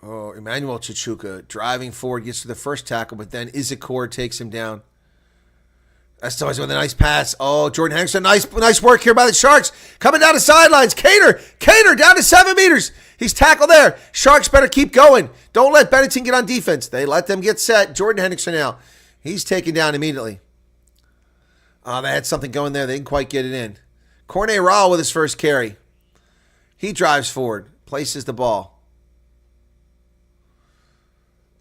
Oh, Emmanuel Chichuka driving forward, gets to the first tackle, but then Izakor takes him down. Esthuizen with a nice pass. Oh, Jordan Henderson, nice work here by the Sharks. Coming down the sidelines. Cater down to 7 meters. He's tackled there. Sharks better keep going. Don't let Benetton get on defense. They let them get set. Jordan Henderson now. He's taken down immediately. Oh, they had something going there. They didn't quite get it in. Cornet Rao with his first carry. He drives forward, places the ball.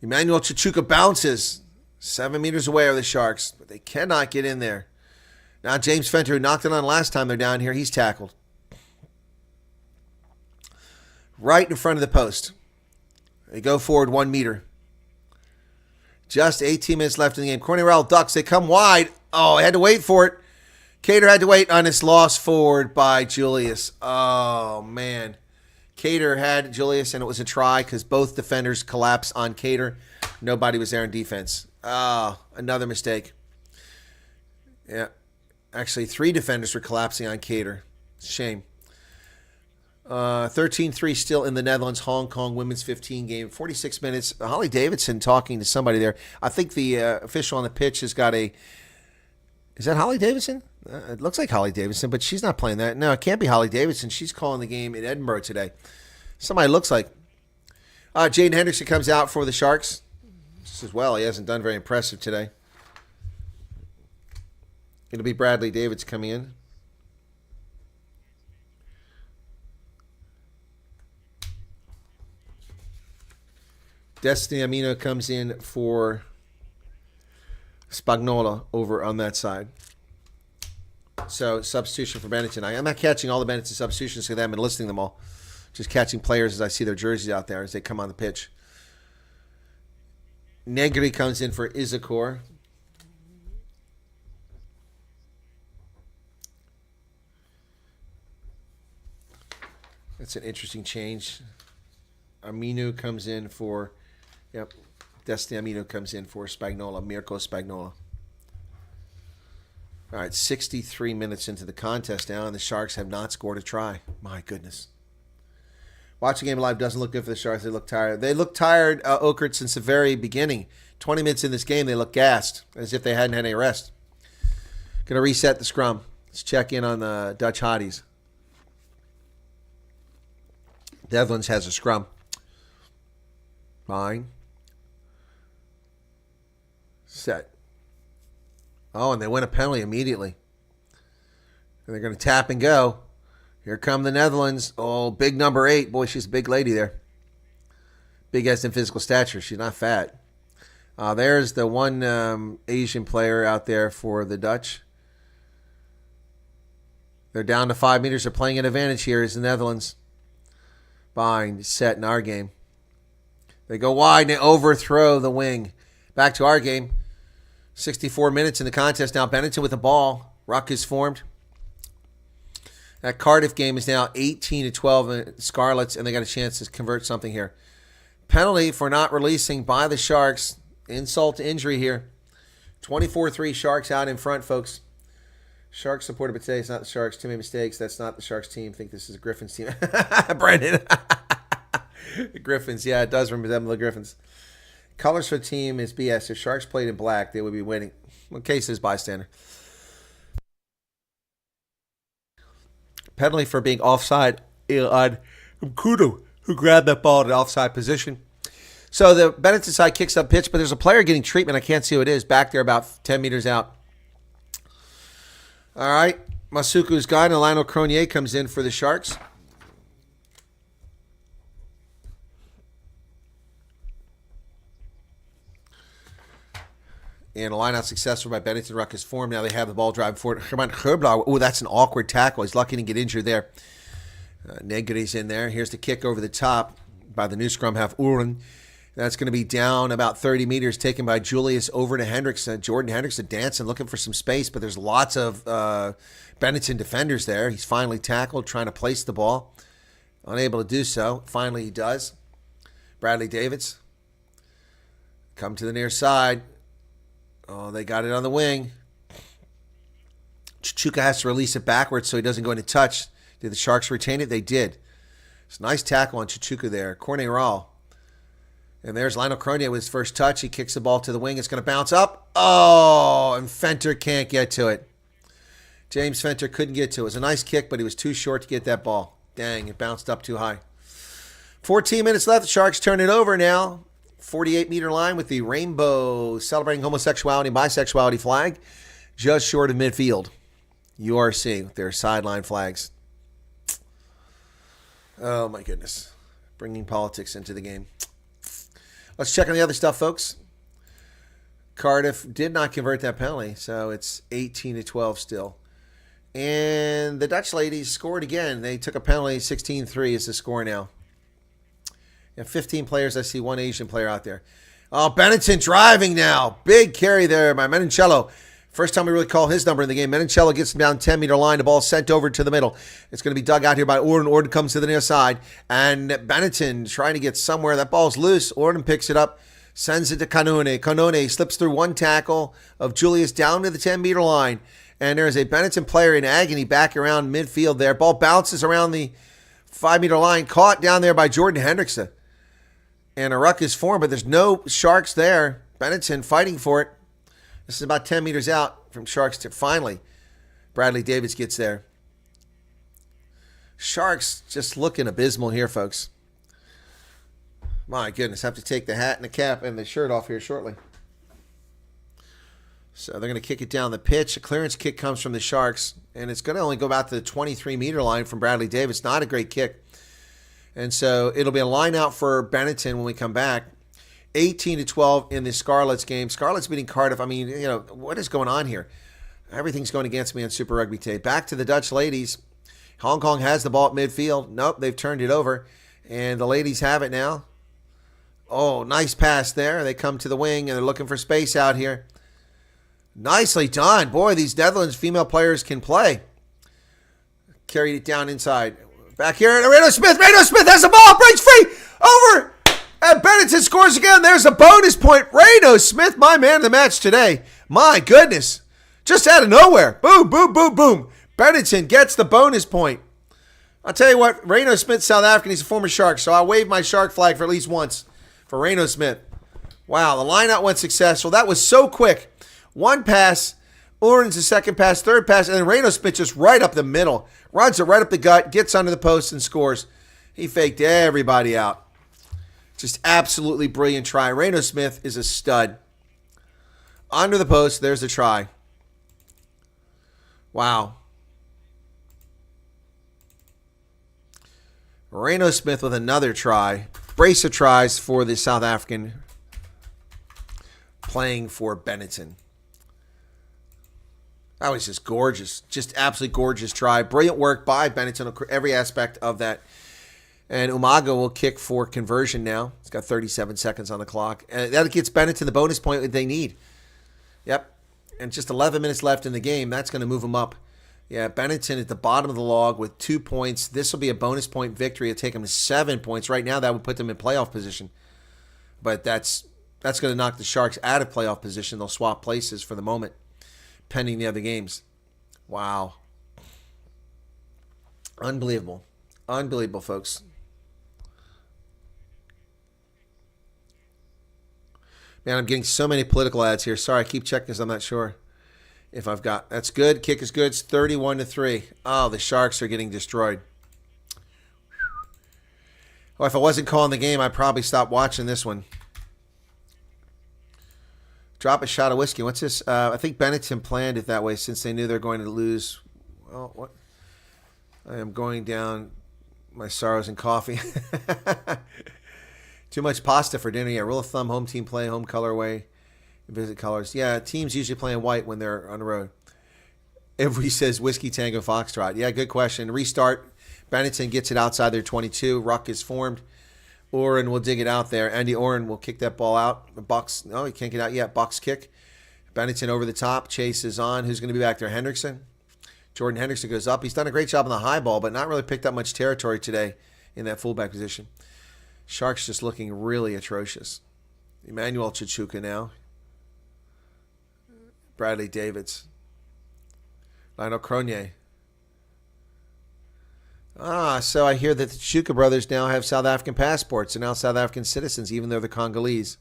Emmanuel Chichuka bounces 7 meters away are the Sharks, but they cannot get in there. Now James Fenter, who knocked it on last time they're down here, he's tackled. Right in front of the post. They go forward 1 meter. Just 18 minutes left in the game. Cornet Rao ducks. They come wide. Oh, I had to wait for it. Cater had to wait on this loss forward by Julius. Oh, man. Cater had Julius, and it was a try because both defenders collapsed on Cater. Nobody was there in defense. Another mistake. Yeah. Actually, 3 defenders were collapsing on Cater. Shame. 13-3 still in the Netherlands, Hong Kong women's 15 game. 46 minutes. Holly Davidson talking to somebody there. I think the official on the pitch has got a... Is that Holly Davidson? It looks like Holly Davidson, but she's not playing that. No, it can't be Holly Davidson. She's calling the game in Edinburgh today. Somebody looks like. Jaden Henderson comes out for the Sharks. Just as well, he hasn't done very impressive today. It'll be Bradley Davids coming in. Destiny Amino comes in for Spagnola over on that side. So, substitution for Benetton. I'm not catching all the Benetton substitutions because I haven't been listing them all. Just catching players as I see their jerseys out there as they come on the pitch. Negri comes in for Izakor. That's an interesting change. Aminu comes in for... Yep. Destiny Amino comes in for Spagnola, Mirko Spagnola. All right, 63 minutes into the contest now, and the Sharks have not scored a try. My goodness. Watching the game live doesn't look good for the Sharks. They look tired. They look tired, Okerts, since the very beginning. 20 minutes in this game, they look gassed, as if they hadn't had any rest. Going to reset the scrum. Let's check in on the Dutch Hotties. Netherlands has a scrum. Fine. Set. Oh, and they win a penalty immediately. And they're going to tap and go. Here come the Netherlands. Oh, big number 8. Boy, she's a big lady there. Big as in physical stature. She's not fat. There's the one Asian player out there for the Dutch. They're down to 5 meters. They're playing an advantage here as the Netherlands. Bind, set in our game. They go wide and they overthrow the wing. Back to our game. 64 minutes in the contest now. Benetton with the ball. Ruck is formed. That Cardiff game is now 18-12 Scarlets, and they got a chance to convert something here. Penalty for not releasing by the Sharks. Insult to injury here. 24-3 Sharks out in front, folks. Sharks supported, but today it's not the Sharks. Too many mistakes. That's not the Sharks team. I think this is a Griffins team. Brandon. The Griffins. Yeah, it does resemble the Griffins. Colors for the team is BS. If Sharks played in black, they would be winning. In case is bystander. Penalty for being offside on Kudu, who grabbed that ball at an offside position. So the Benetton side kicks up pitch, but there's a player getting treatment. I can't see who it is. Back there about 10 meters out. All right. Masuku's guy, and Lionel Cronier comes in for the Sharks. And a line-out successful by Benetton. Ruck is formed. Now they have the ball driving forward. Herman Gerblau. Oh, that's an awkward tackle. He's lucky to get injured there. Negri's in there. Here's the kick over the top by the new scrum half, Uren. That's going to be down about 30 meters, taken by Julius over to Hendrickson. Jordan Hendrickson dancing, looking for some space, but there's lots of Benetton defenders there. He's finally tackled, trying to place the ball. Unable to do so. Finally, he does. Bradley Davids. Come to the near side. Oh, they got it on the wing. Chuka has to release it backwards so he doesn't go into touch. Did the Sharks retain it? They did. It's a nice tackle on Chuka there. Corne Raul. And there's Lionel Cronier with his first touch. He kicks the ball to the wing. It's going to bounce up. Oh, and Fenter can't get to it. James Fenter couldn't get to it. It was a nice kick, but he was too short to get that ball. Dang, it bounced up too high. 14 minutes left. The Sharks turn it over now. 48-meter line with the rainbow celebrating homosexuality and bisexuality flag just short of midfield. URC with their sideline flags. Oh, my goodness. Bringing politics into the game. Let's check on the other stuff, folks. Cardiff did not convert that penalty, so it's 18-12 still. And the Dutch ladies scored again. They took a penalty. 16-3 is the score now. 15 players. I see one Asian player out there. Oh, Benetton driving now. Big carry there by Menoncello. First time we really call his number in the game. Menoncello gets him down 10-meter line. The ball sent over to the middle. It's going to be dug out here by Orden. Orden comes to the near side. And Benetton trying to get somewhere. That ball's loose. Orden picks it up. Sends it to Canone. Canone slips through one tackle of Julius down to the 10-meter line. And there's a Benetton player in agony back around midfield there. Ball bounces around the 5-meter line. Caught down there by Jordan Hendrickson. And a ruck is formed, but there's no Sharks there. Benetton fighting for it. This is about 10 meters out from Sharks to finally. Bradley Davids gets there. Sharks just looking abysmal here, folks. My goodness, have to take the hat and the cap and the shirt off here shortly. So they're going to kick it down the pitch. A clearance kick comes from the Sharks, and it's going to only go about to the 23-meter line from Bradley Davids. Not a great kick. And so it'll be a line out for Benetton when we come back. 18-12 in the Scarlets game. Scarlets beating Cardiff. I mean, you know, what is going on here? Everything's going against me on Super Rugby today. Back to the Dutch ladies. Hong Kong has the ball at midfield. Nope, they've turned it over. And the ladies have it now. Oh, nice pass there. They come to the wing, and they're looking for space out here. Nicely done. Boy, these Netherlands female players can play. Carried it down inside. Back here, Reno Smith. Reno Smith has the ball. Breaks free. Over. And Benetton scores again. There's a bonus point. Reno Smith, my man of the match today. My goodness. Just out of nowhere. Boom, boom, boom, boom. Benetton gets the bonus point. I'll tell you what, Reno Smith, South African, he's a former Shark, so I'll wave my Shark flag for at least once for Reno Smith. Wow, the line-out went successful. That was so quick. One pass, Oren's the second pass, third pass, and then Reno Smith just right up the middle. Runs it right up the gut, gets under the post, and scores. He faked everybody out. Just absolutely brilliant try. Reno Smith is a stud. Under the post, there's the try. Wow. Reno Smith with another try. Brace of tries for the South African playing for Benetton. That was just gorgeous. Just absolutely gorgeous try. Brilliant work by Benetton on every aspect of that. And Umaga will kick for conversion now. He's got 37 seconds on the clock. And that gets Benetton the bonus point that they need. Yep. And just 11 minutes left in the game. That's going to move them up. Yeah, Benetton at the bottom of the log with 2 points. This will be a bonus point victory. It'll take them to 7 points. Right now, that would put them in playoff position. But that's going to knock the Sharks out of playoff position. They'll swap places for the moment, pending the other games. Wow. Unbelievable. Unbelievable, folks. Man, I'm getting so many political ads here. Sorry, I keep checking because I'm not sure if I've got. That's good. Kick is good. It's 31-3. Oh, the Sharks are getting destroyed. Well, if I wasn't calling the game, I'd probably stop watching this one. Drop a shot of whiskey. What's this? I think Benetton planned it that way since they knew they're going to lose. Well, what? I am going down my sorrows and coffee. Too much pasta for dinner. Yeah, rule of thumb, home team play, home colorway, visit colors. Yeah, teams usually play in white when they're on the road. Everybody says Whiskey Tango Foxtrot. Yeah, good question. Restart. Benetton gets it outside their 22. Ruck is formed. Oren will dig it out there. Andy Oren will kick that ball out. The Bucks, no, he can't get out yet. Bucks kick. Benetton over the top. Chase is on. Who's going to be back there? Hendrickson. Jordan Hendrickson goes up. He's done a great job on the high ball, but not really picked up much territory today in that fullback position. Sharks just looking really atrocious. Emmanuel Chichuka now. Bradley Davids. Lionel Cronier. So I hear that the Chichuka brothers now have South African passports and now South African citizens, even though they're Congolese.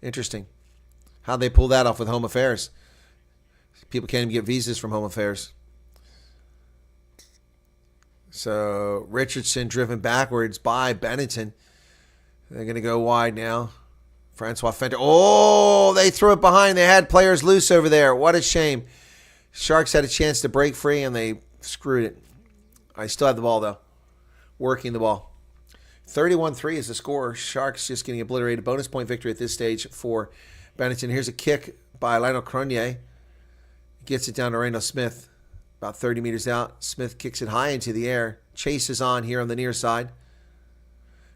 Interesting. How'd they pull that off with Home Affairs? People can't even get visas from Home Affairs. So Richardson driven backwards by Benetton. They're going to go wide now. Francois Fenter. Oh, they threw it behind. They had players loose over there. What a shame. Sharks had a chance to break free, and they screwed it. I still have the ball, though. Working the ball. 31-3 is the score. Sharks just getting obliterated. Bonus point victory at this stage for Benetton. Here's a kick by Lionel Cronier. Gets it down to Reno Smith. About 30 meters out. Smith kicks it high into the air. Chase is on here on the near side.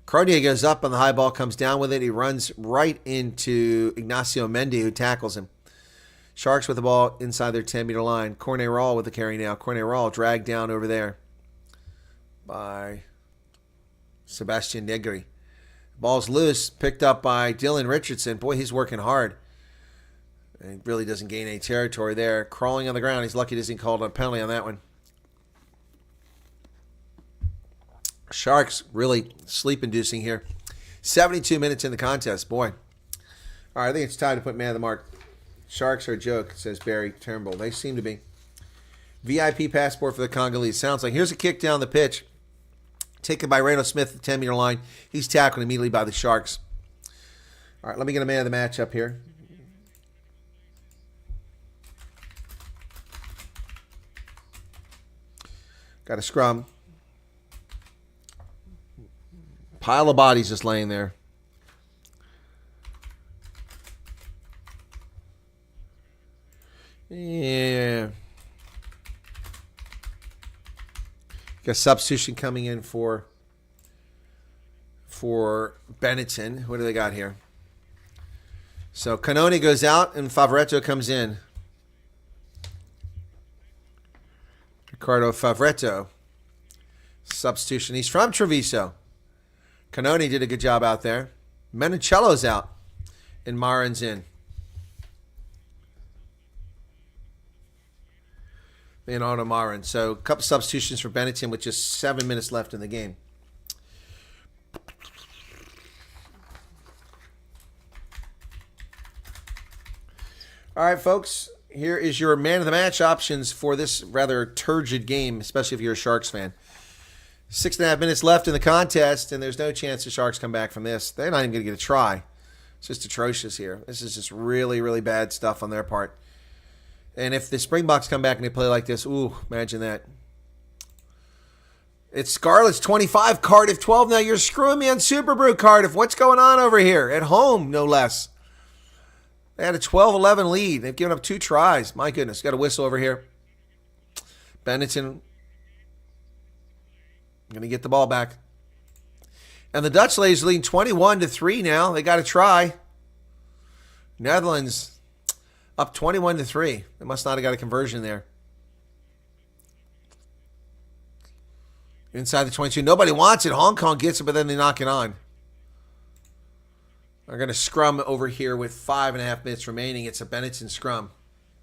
Cronier goes up on the high ball, comes down with it. He runs right into Ignacio Mendy, who tackles him. Sharks with the ball inside their 10-meter line. Corne Rawl with the carry now. Corne Rawl dragged down over there by Sebastian Negri. Ball's loose, picked up by Dylan Richardson. Boy, he's working hard. And he really doesn't gain any territory there. Crawling on the ground. He's lucky he doesn't call a penalty on that one. Sharks really sleep-inducing here. 72 minutes in the contest. Boy. All right, I think it's time to put man of the mark. Sharks are a joke, says Barry Turnbull. They seem to be. VIP passport for the Congolese. Sounds like. Here's a kick down the pitch. Taken by Reno Smith at the 10-meter line. He's tackled immediately by the Sharks. All right, let me get a man of the match up here. Got a scrum. Pile of bodies just laying there. Yeah. Got substitution coming in for Benetton. What do they got here? So Canone goes out and Favoretto comes in. Ricardo Favoretto. Substitution. He's from Treviso. Canone did a good job out there. Menicello's out. And Marin's in. Leonardo Marin. So a couple substitutions for Benetton with just 7 minutes left in the game. All right, folks. Here is your man of the match options for this rather turgid game, especially if you're a Sharks fan. 6.5 minutes left in the contest, and there's no chance the Sharks come back from this. They're not even going to get a try. It's just atrocious here. This is just really, really bad stuff on their part. And if the Springboks come back and they play like this, ooh, imagine that. It's Scarlet's 25, Cardiff 12. Now you're screwing me on Super Brew, Cardiff. What's going on over here? At home, no less. They had a 12-11 lead. They've given up 2 tries. My goodness, got a whistle over here. Benetton going to get the ball back. And the Dutch ladies leading 21-3 now. They got a try. Netherlands up 21-3. They must not have got a conversion there. Inside the 22. Nobody wants it. Hong Kong gets it, but then they knock it on. They're going to scrum over here with 5.5 minutes remaining. It's a Benetton scrum.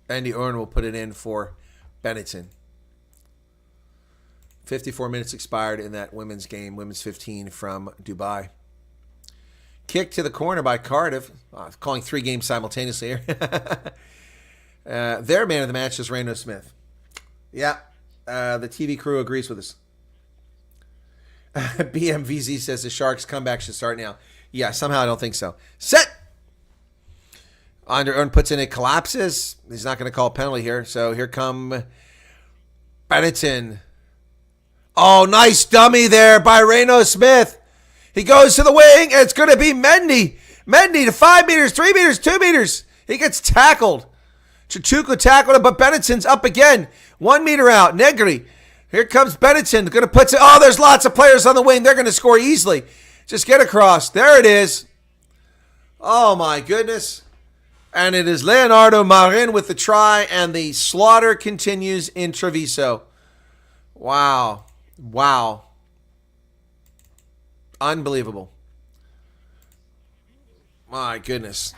Andy Owen will put it in for Benetton. 54 minutes expired in that women's game, women's 15 from Dubai. Kick to the corner by Cardiff. Calling 3 games simultaneously here. Their man of the match is Reno Smith. Yeah, the TV crew agrees with us. BMVZ says the Sharks' comeback should start now. Yeah, somehow I don't think so. Set! Owen puts in, it collapses. He's not going to call a penalty here. So here come Benetton. Oh, nice dummy there by Reno Smith. He goes to the wing, and it's going to be Mendy. Mendy to 5 meters, 3 meters, 2 meters. He gets tackled. Chichuka tackled him, but Benetton's up again. 1 meter out. Negri. Here comes Benetton. Going to put it. Oh, there's lots of players on the wing. They're going to score easily. Just get across. There it is. Oh, my goodness. And it is Leonardo Marin with the try, and the slaughter continues in Treviso. Wow. Wow. Unbelievable. My goodness.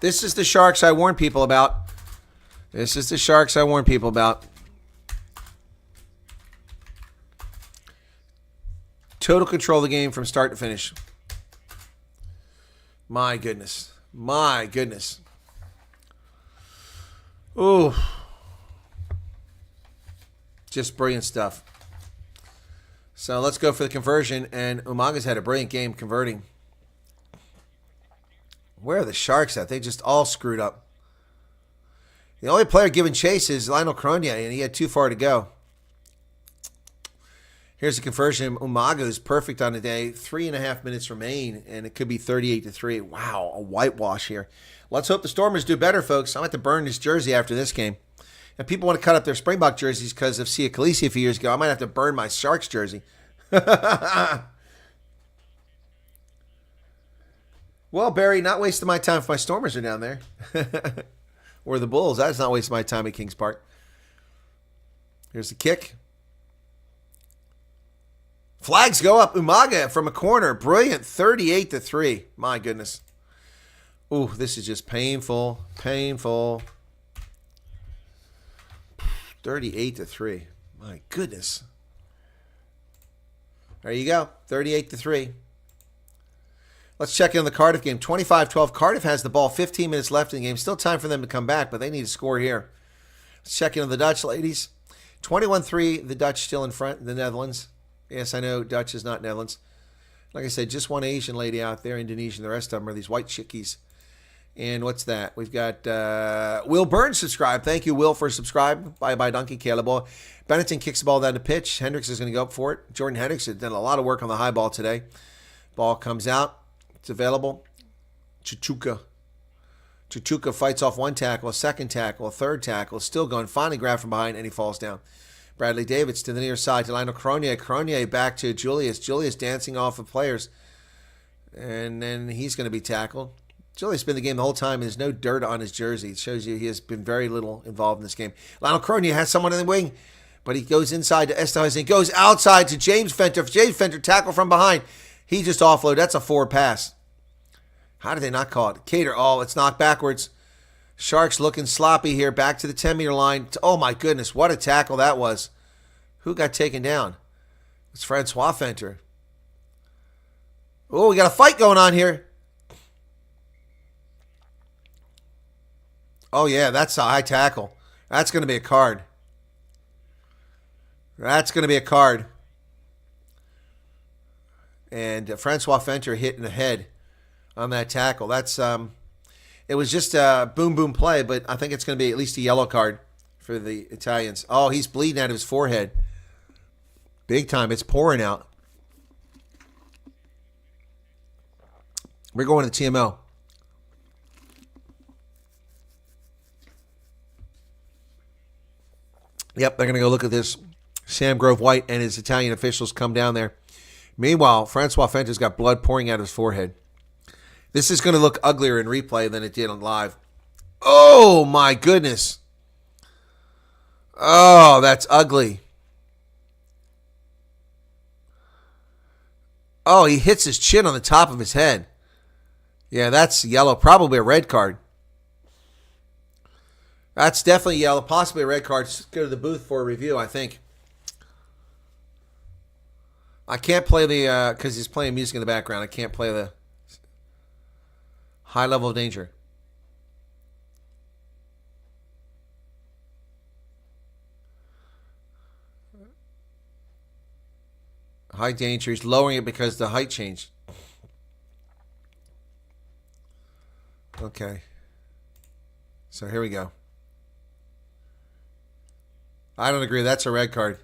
This is the Sharks I warn people about. This is the Sharks I warn people about. Total control of the game from start to finish. My goodness. My goodness. Ooh. Just brilliant stuff. So let's go for the conversion, and Umaga's had a brilliant game converting. Where are the Sharks at? They just all screwed up. The only player giving chase is Lionel Cronje, and he had too far to go. Here's the conversion. Umaga is perfect on the day. 3.5 minutes remain, and it could be 38-3. Wow, a whitewash here. Let's hope the Stormers do better, folks. I'm going to have to burn this jersey after this game. And people want to cut up their Springbok jerseys because of Sia Khaleesi a few years ago. I might have to burn my Sharks jersey. Well, Barry, not wasting my time if my Stormers are down there. Or the Bulls. That's not wasting my time at Kings Park. Here's the kick. Flags go up. Umaga from a corner. Brilliant. 38-3. My goodness. Ooh, this is just painful. Painful. 38-3. My goodness. There you go. 38-3. Let's check in on the Cardiff game. 25-12. Cardiff has the ball. 15 minutes left in the game. Still time for them to come back, but they need to score here. Let's check in on the Dutch ladies. 21-3. The Dutch still in front. The Netherlands. Yes, I know Dutch is not Netherlands. Like I said, just one Asian lady out there. Indonesian. The rest of them are these white chickies. And what's that? We've got Will Burns subscribed. Thank you, Will, for subscribing. Bye-bye, Donkey Calebo. Benetton kicks the ball down the pitch. Hendricks is going to go up for it. Jordan Hendricks has done a lot of work on the high ball today. Ball comes out. It's available. Chichuka. Chichuka fights off one tackle, a second tackle, a third tackle. Still going. Finally grabbed from behind, and he falls down. Bradley Davids to the near side to Lionel Cronje. Cronje back to Julius. Julius dancing off of players. And then he's going to be tackled. Julius has been in the game the whole time, and there's no dirt on his jersey. It shows you he has been very little involved in this game. Lionel Cronje has someone in the wing, but he goes inside to Esterhuis, and goes outside to James Fenter. James Fenter tackle from behind. He just offloaded. That's a forward pass. How did they not call it? Cater. Oh, it's knocked backwards. Sharks looking sloppy here. Back to the 10-meter line. Oh, my goodness. What a tackle that was. Who got taken down? It's Francois Fenter. Oh, we got a fight going on here. Oh, yeah, that's a high tackle. That's going to be a card. That's going to be a card. And Francois Fenter hit in the head on that tackle. That's it was just a boom play, but I think it's going to be at least a yellow card for the Italians. Oh, he's bleeding out of his forehead. Big time. It's pouring out. We're going to the TMO. Yep, they're going to go look at this. Sam Grove White and his Italian officials come down there. Meanwhile, Francois Fenter's got blood pouring out of his forehead. This is going to look uglier in replay than it did on live. Oh, my goodness. Oh, that's ugly. Oh, he hits his chin on the top of his head. Yeah, that's yellow. Probably a red card. That's definitely yellow. Possibly a red card. Just go to the booth for a review, I think. I can't play the, because he's playing music in the background, I can't play the high level of danger. High danger. He's lowering it because the height changed. Okay. So here we go. I don't agree. That's a red card.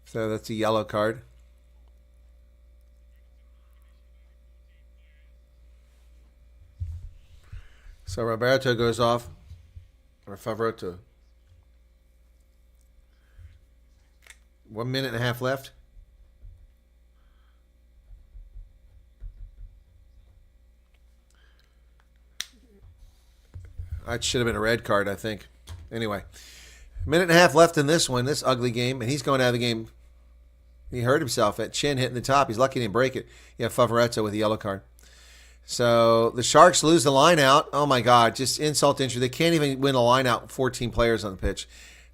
So that's a yellow card. So Roberto goes off. Or Favroto. 1 minute and a half left. That should have been a red card, I think. Anyway, a minute and a half left in this one, this ugly game, and he's going out of the game. He hurt himself at chin hitting the top. He's lucky he didn't break it. Yeah, Favoretto with a yellow card. So the Sharks lose the line out. Oh, my God, just insult to injury. They can't even win a line out with 14 players on the pitch.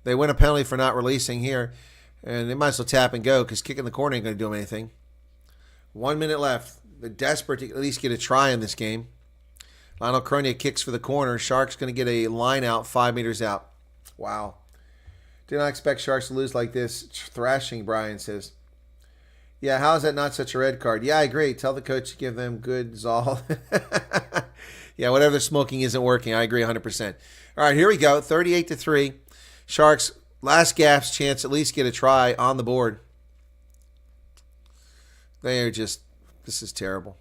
They win a penalty for not releasing here, and they might as well tap and go because kicking the corner ain't going to do them anything. 1 minute left. They're desperate to at least get a try in this game. Lionel Cronia kicks for the corner. Sharks going to get a line out 5 meters out. Wow. Did not expect Sharks to lose like this. Thrashing, Brian says. Yeah, how is that not such a red card? Yeah, I agree. Tell the coach to give them good Zoll. Yeah, whatever they're smoking isn't working. I agree 100%. All right, here we go. 38-3. Sharks, last gasp chance at least get a try on the board. They are just, this is terrible.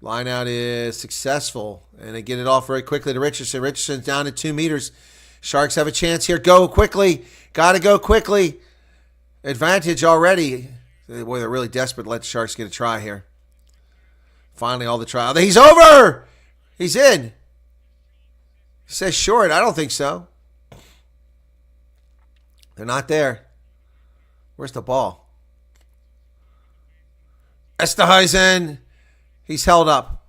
Line out is successful, and they get it off very quickly to Richardson. Richardson's down to 2 meters. Sharks have a chance here. Go quickly. Got to go quickly. Advantage already. Boy, they're really desperate to let the Sharks get a try here. Finally, all the try. He's over. He's in. He says short. I don't think so. They're not there. Where's the ball? Esterhuizen. He's held up.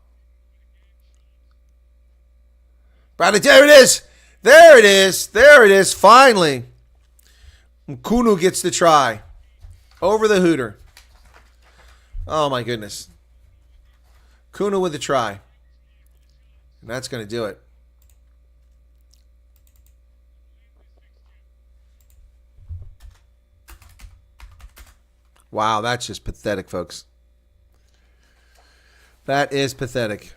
Bradley, there it is. There it is. There it is. Finally. Kunu gets the try. Over the Hooter. Oh, my goodness. Kunu with the try. And that's going to do it. Wow, that's just pathetic, folks. That is pathetic.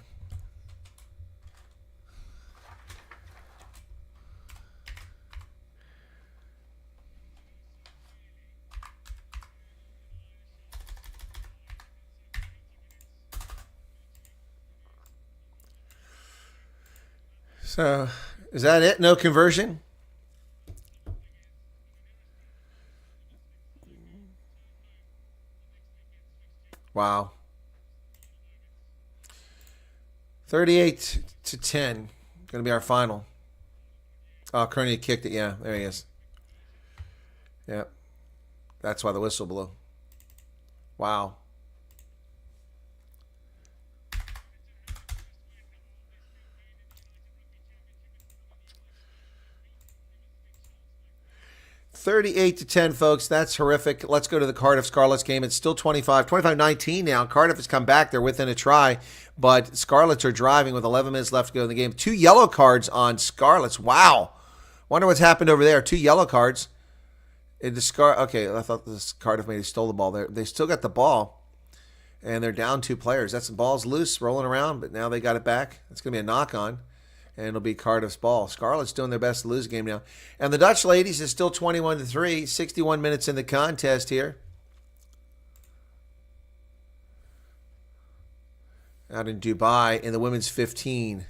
So, is that it? No conversion? Wow. 38-10. Going to be our final. Oh, Kearney kicked it. Yeah, there he is. Yep. That's why the whistle blew. Wow. 38-10, folks. That's horrific. Let's go to the Cardiff Scarlets game. It's still 25-19 now. Cardiff has come back. They're within a try, but Scarlets are driving with 11 minutes left to go in the game. 2 yellow cards on Scarlets. Wow. Wonder what's happened over there. 2 yellow cards. Okay, I thought this Cardiff maybe stole the ball there. They still got the ball, and they're down 2 players. That's the ball's loose, rolling around, but now they got it back. It's going to be a knock-on, and it'll be Cardiff's ball. Scarlet's doing their best to lose the game now. And the Dutch ladies is still 21-3, 61 minutes in the contest here. Out in Dubai in the women's 15.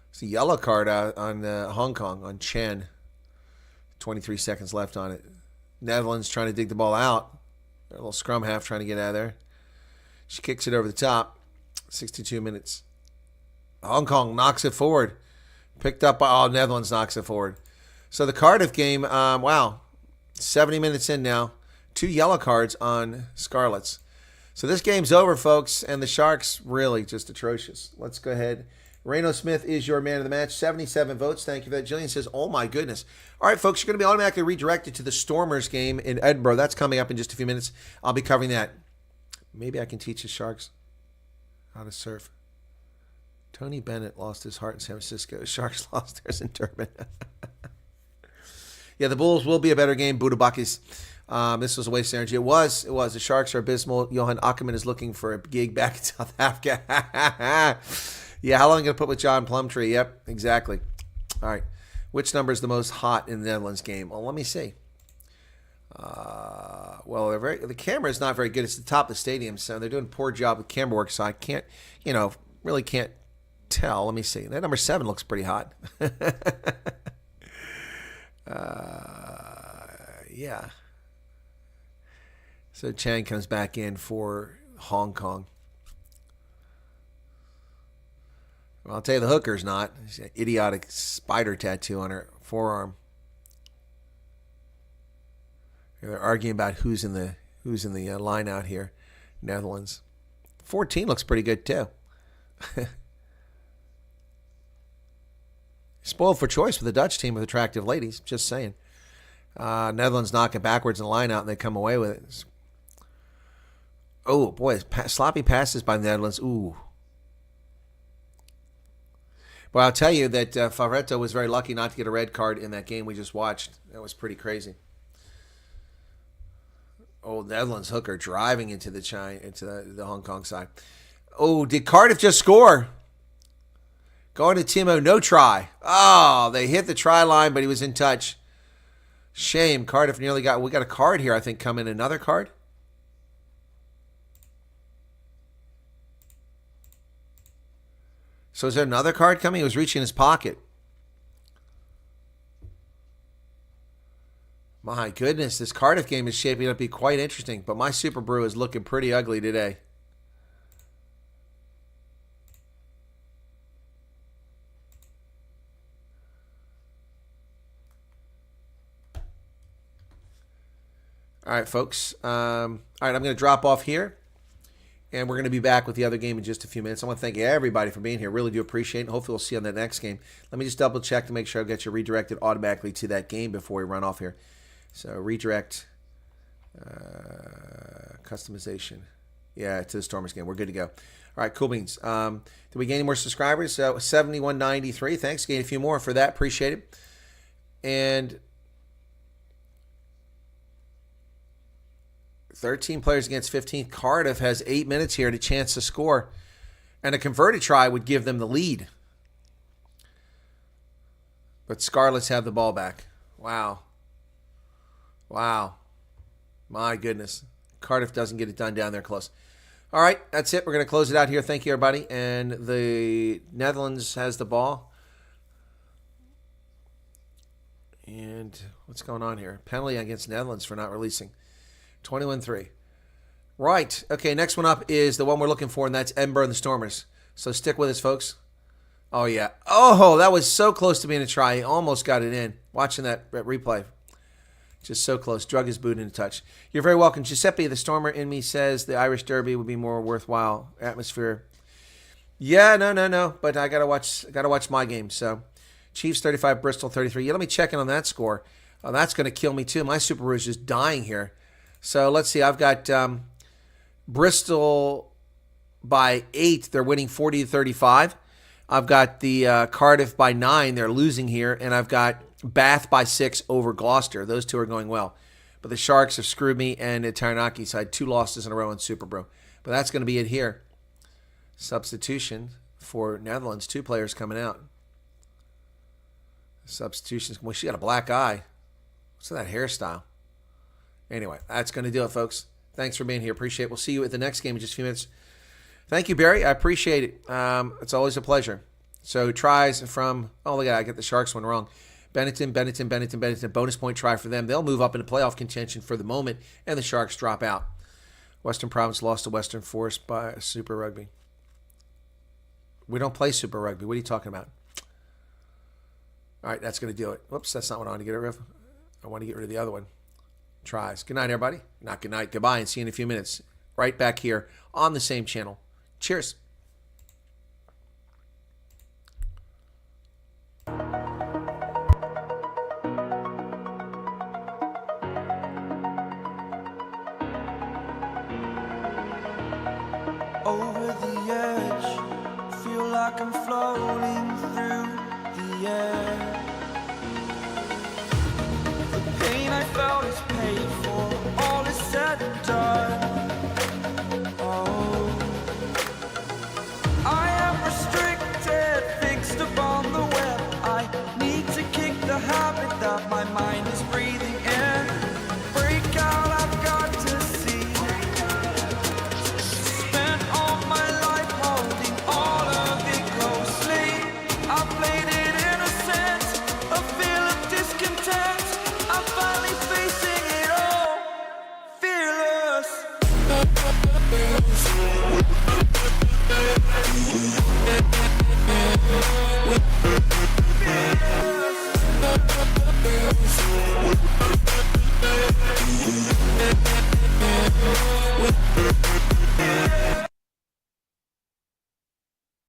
It's a yellow card out on Hong Kong, on Chen. 23 seconds left on it. Netherlands trying to dig the ball out. A little scrum half trying to get out of there. She kicks it over the top. 62 minutes. Hong Kong knocks it forward. Picked up by, Netherlands knocks it forward. So the Cardiff game, 70 minutes in now. 2 yellow cards on Scarlets. So this game's over, folks, and the Sharks really just atrocious. Let's go ahead. Reno Smith is your man of the match. 77 votes. Thank you for that. Jillian says, oh, my goodness. All right, folks, you're going to be automatically redirected to the Stormers game in Edinburgh. That's coming up in just a few minutes. I'll be covering that. Maybe I can teach the Sharks how to surf. Tony Bennett lost his heart in San Francisco. Sharks lost theirs in Durban. Yeah, the Bulls will be a better game. Budabakis. This was a waste of energy. It was. The Sharks are abysmal. Johan Ackerman is looking for a gig back in South Africa. Yeah, how long are you going to put with John Plumtree? Yep, exactly. All right. Which number is the most hot in the Netherlands game? Well, let me see. The camera is not very good. It's the top of the stadium, so they're doing a poor job with camera work, so I can't, really can't tell. Let me see. That number 7 looks pretty hot. Yeah. So Chang comes back in for Hong Kong. Well, I'll tell you, the hooker's not. She's got an idiotic spider tattoo on her forearm. They're arguing about who's in the line out here. Netherlands. 14 looks pretty good too. Spoiled for choice with the Dutch team with attractive ladies. Just saying. Netherlands knock it backwards in the line out and they come away with it. Oh boy, sloppy passes by the Netherlands. Ooh. Well, I'll tell you that Favretto was very lucky not to get a red card in that game we just watched. That was pretty crazy. Oh, Netherlands hooker driving into the Hong Kong side. Oh, did Cardiff just score? Going to Timo, no try. Oh, they hit the try line, but he was in touch. Shame. Cardiff nearly got. We got a card here, I think, coming. Another card? So is there another card coming? He was reaching his pocket. My goodness, this Cardiff game is shaping up to be quite interesting, but my Super Brew is looking pretty ugly today. All right, folks. All right, I'm going to drop off here. And we're going to be back with the other game in just a few minutes. I want to thank everybody for being here. Really do appreciate it. Hopefully we'll see you on that next game. Let me just double check to make sure I get you redirected automatically to that game before we run off here. So redirect, customization. Yeah, to the Stormers game. We're good to go. All right, cool beans. Did we gain any more subscribers? 7193. Thanks. Gain a few more for that. Appreciate it. And 13 players against 15. Cardiff has 8 minutes here to chance to score. And a converted try would give them the lead. But Scarlets have the ball back. Wow. Wow. My goodness. Cardiff doesn't get it done down there close. All right, that's it. We're going to close it out here. Thank you, everybody. And the Netherlands has the ball. And what's going on here? Penalty against Netherlands for not releasing. 21-3. Right. Okay, next one up is the one we're looking for, and that's Edinburgh and the Stormers. So stick with us, folks. Oh, yeah. Oh, that was so close to being a try. He almost got it in. Watching that replay. Just so close. Drug his boot into touch. You're very welcome. Giuseppe, the Stormer in me, says the Irish Derby would be more worthwhile atmosphere. Yeah, no. But I gotta watch my game. So Chiefs 35, Bristol 33. Yeah, let me check in on that score. Oh, that's going to kill me too. My Subaru is just dying here. So let's see. I've got Bristol by 8. They're winning 40-35. I've got the Cardiff by 9. They're losing here. And I've got Bath by 6 over Gloucester. Those two are going well. But the Sharks have screwed me, and at Taranaki side, 2 losses in a row in Superbro. But that's going to be it here. Substitution for Netherlands. 2 players coming out. Substitutions. Well, she got a black eye. What's that hairstyle? Anyway, that's going to do it, folks. Thanks for being here. Appreciate it. We'll see you at the next game in just a few minutes. Thank you, Barry. I appreciate it. It's always a pleasure. So tries from, oh, look at that. I get the Sharks one wrong. Benetton. Bonus point try for them. They'll move up into playoff contention for the moment, and the Sharks drop out. Western Province lost to Western Forest by Super Rugby. We don't play Super Rugby. What are you talking about? All right, that's going to do it. Whoops, that's not what I want to get rid of. I want to get rid of the other one. Tries. Good night, everybody. Not good night. Goodbye, and see you in a few minutes. Right back here on the same channel. Cheers. Over the edge, feel like I'm floating through the air. The pain I felt is paid for, all is said and done. Oh, I am restricted, fixed upon the web. I need to kick the habit that my mind is breathing in. Break out, I've got to see. Spent all my life holding all of it closely. I played it innocent, a feel of discontent. I'm finally facing it all, fearless. Fearless.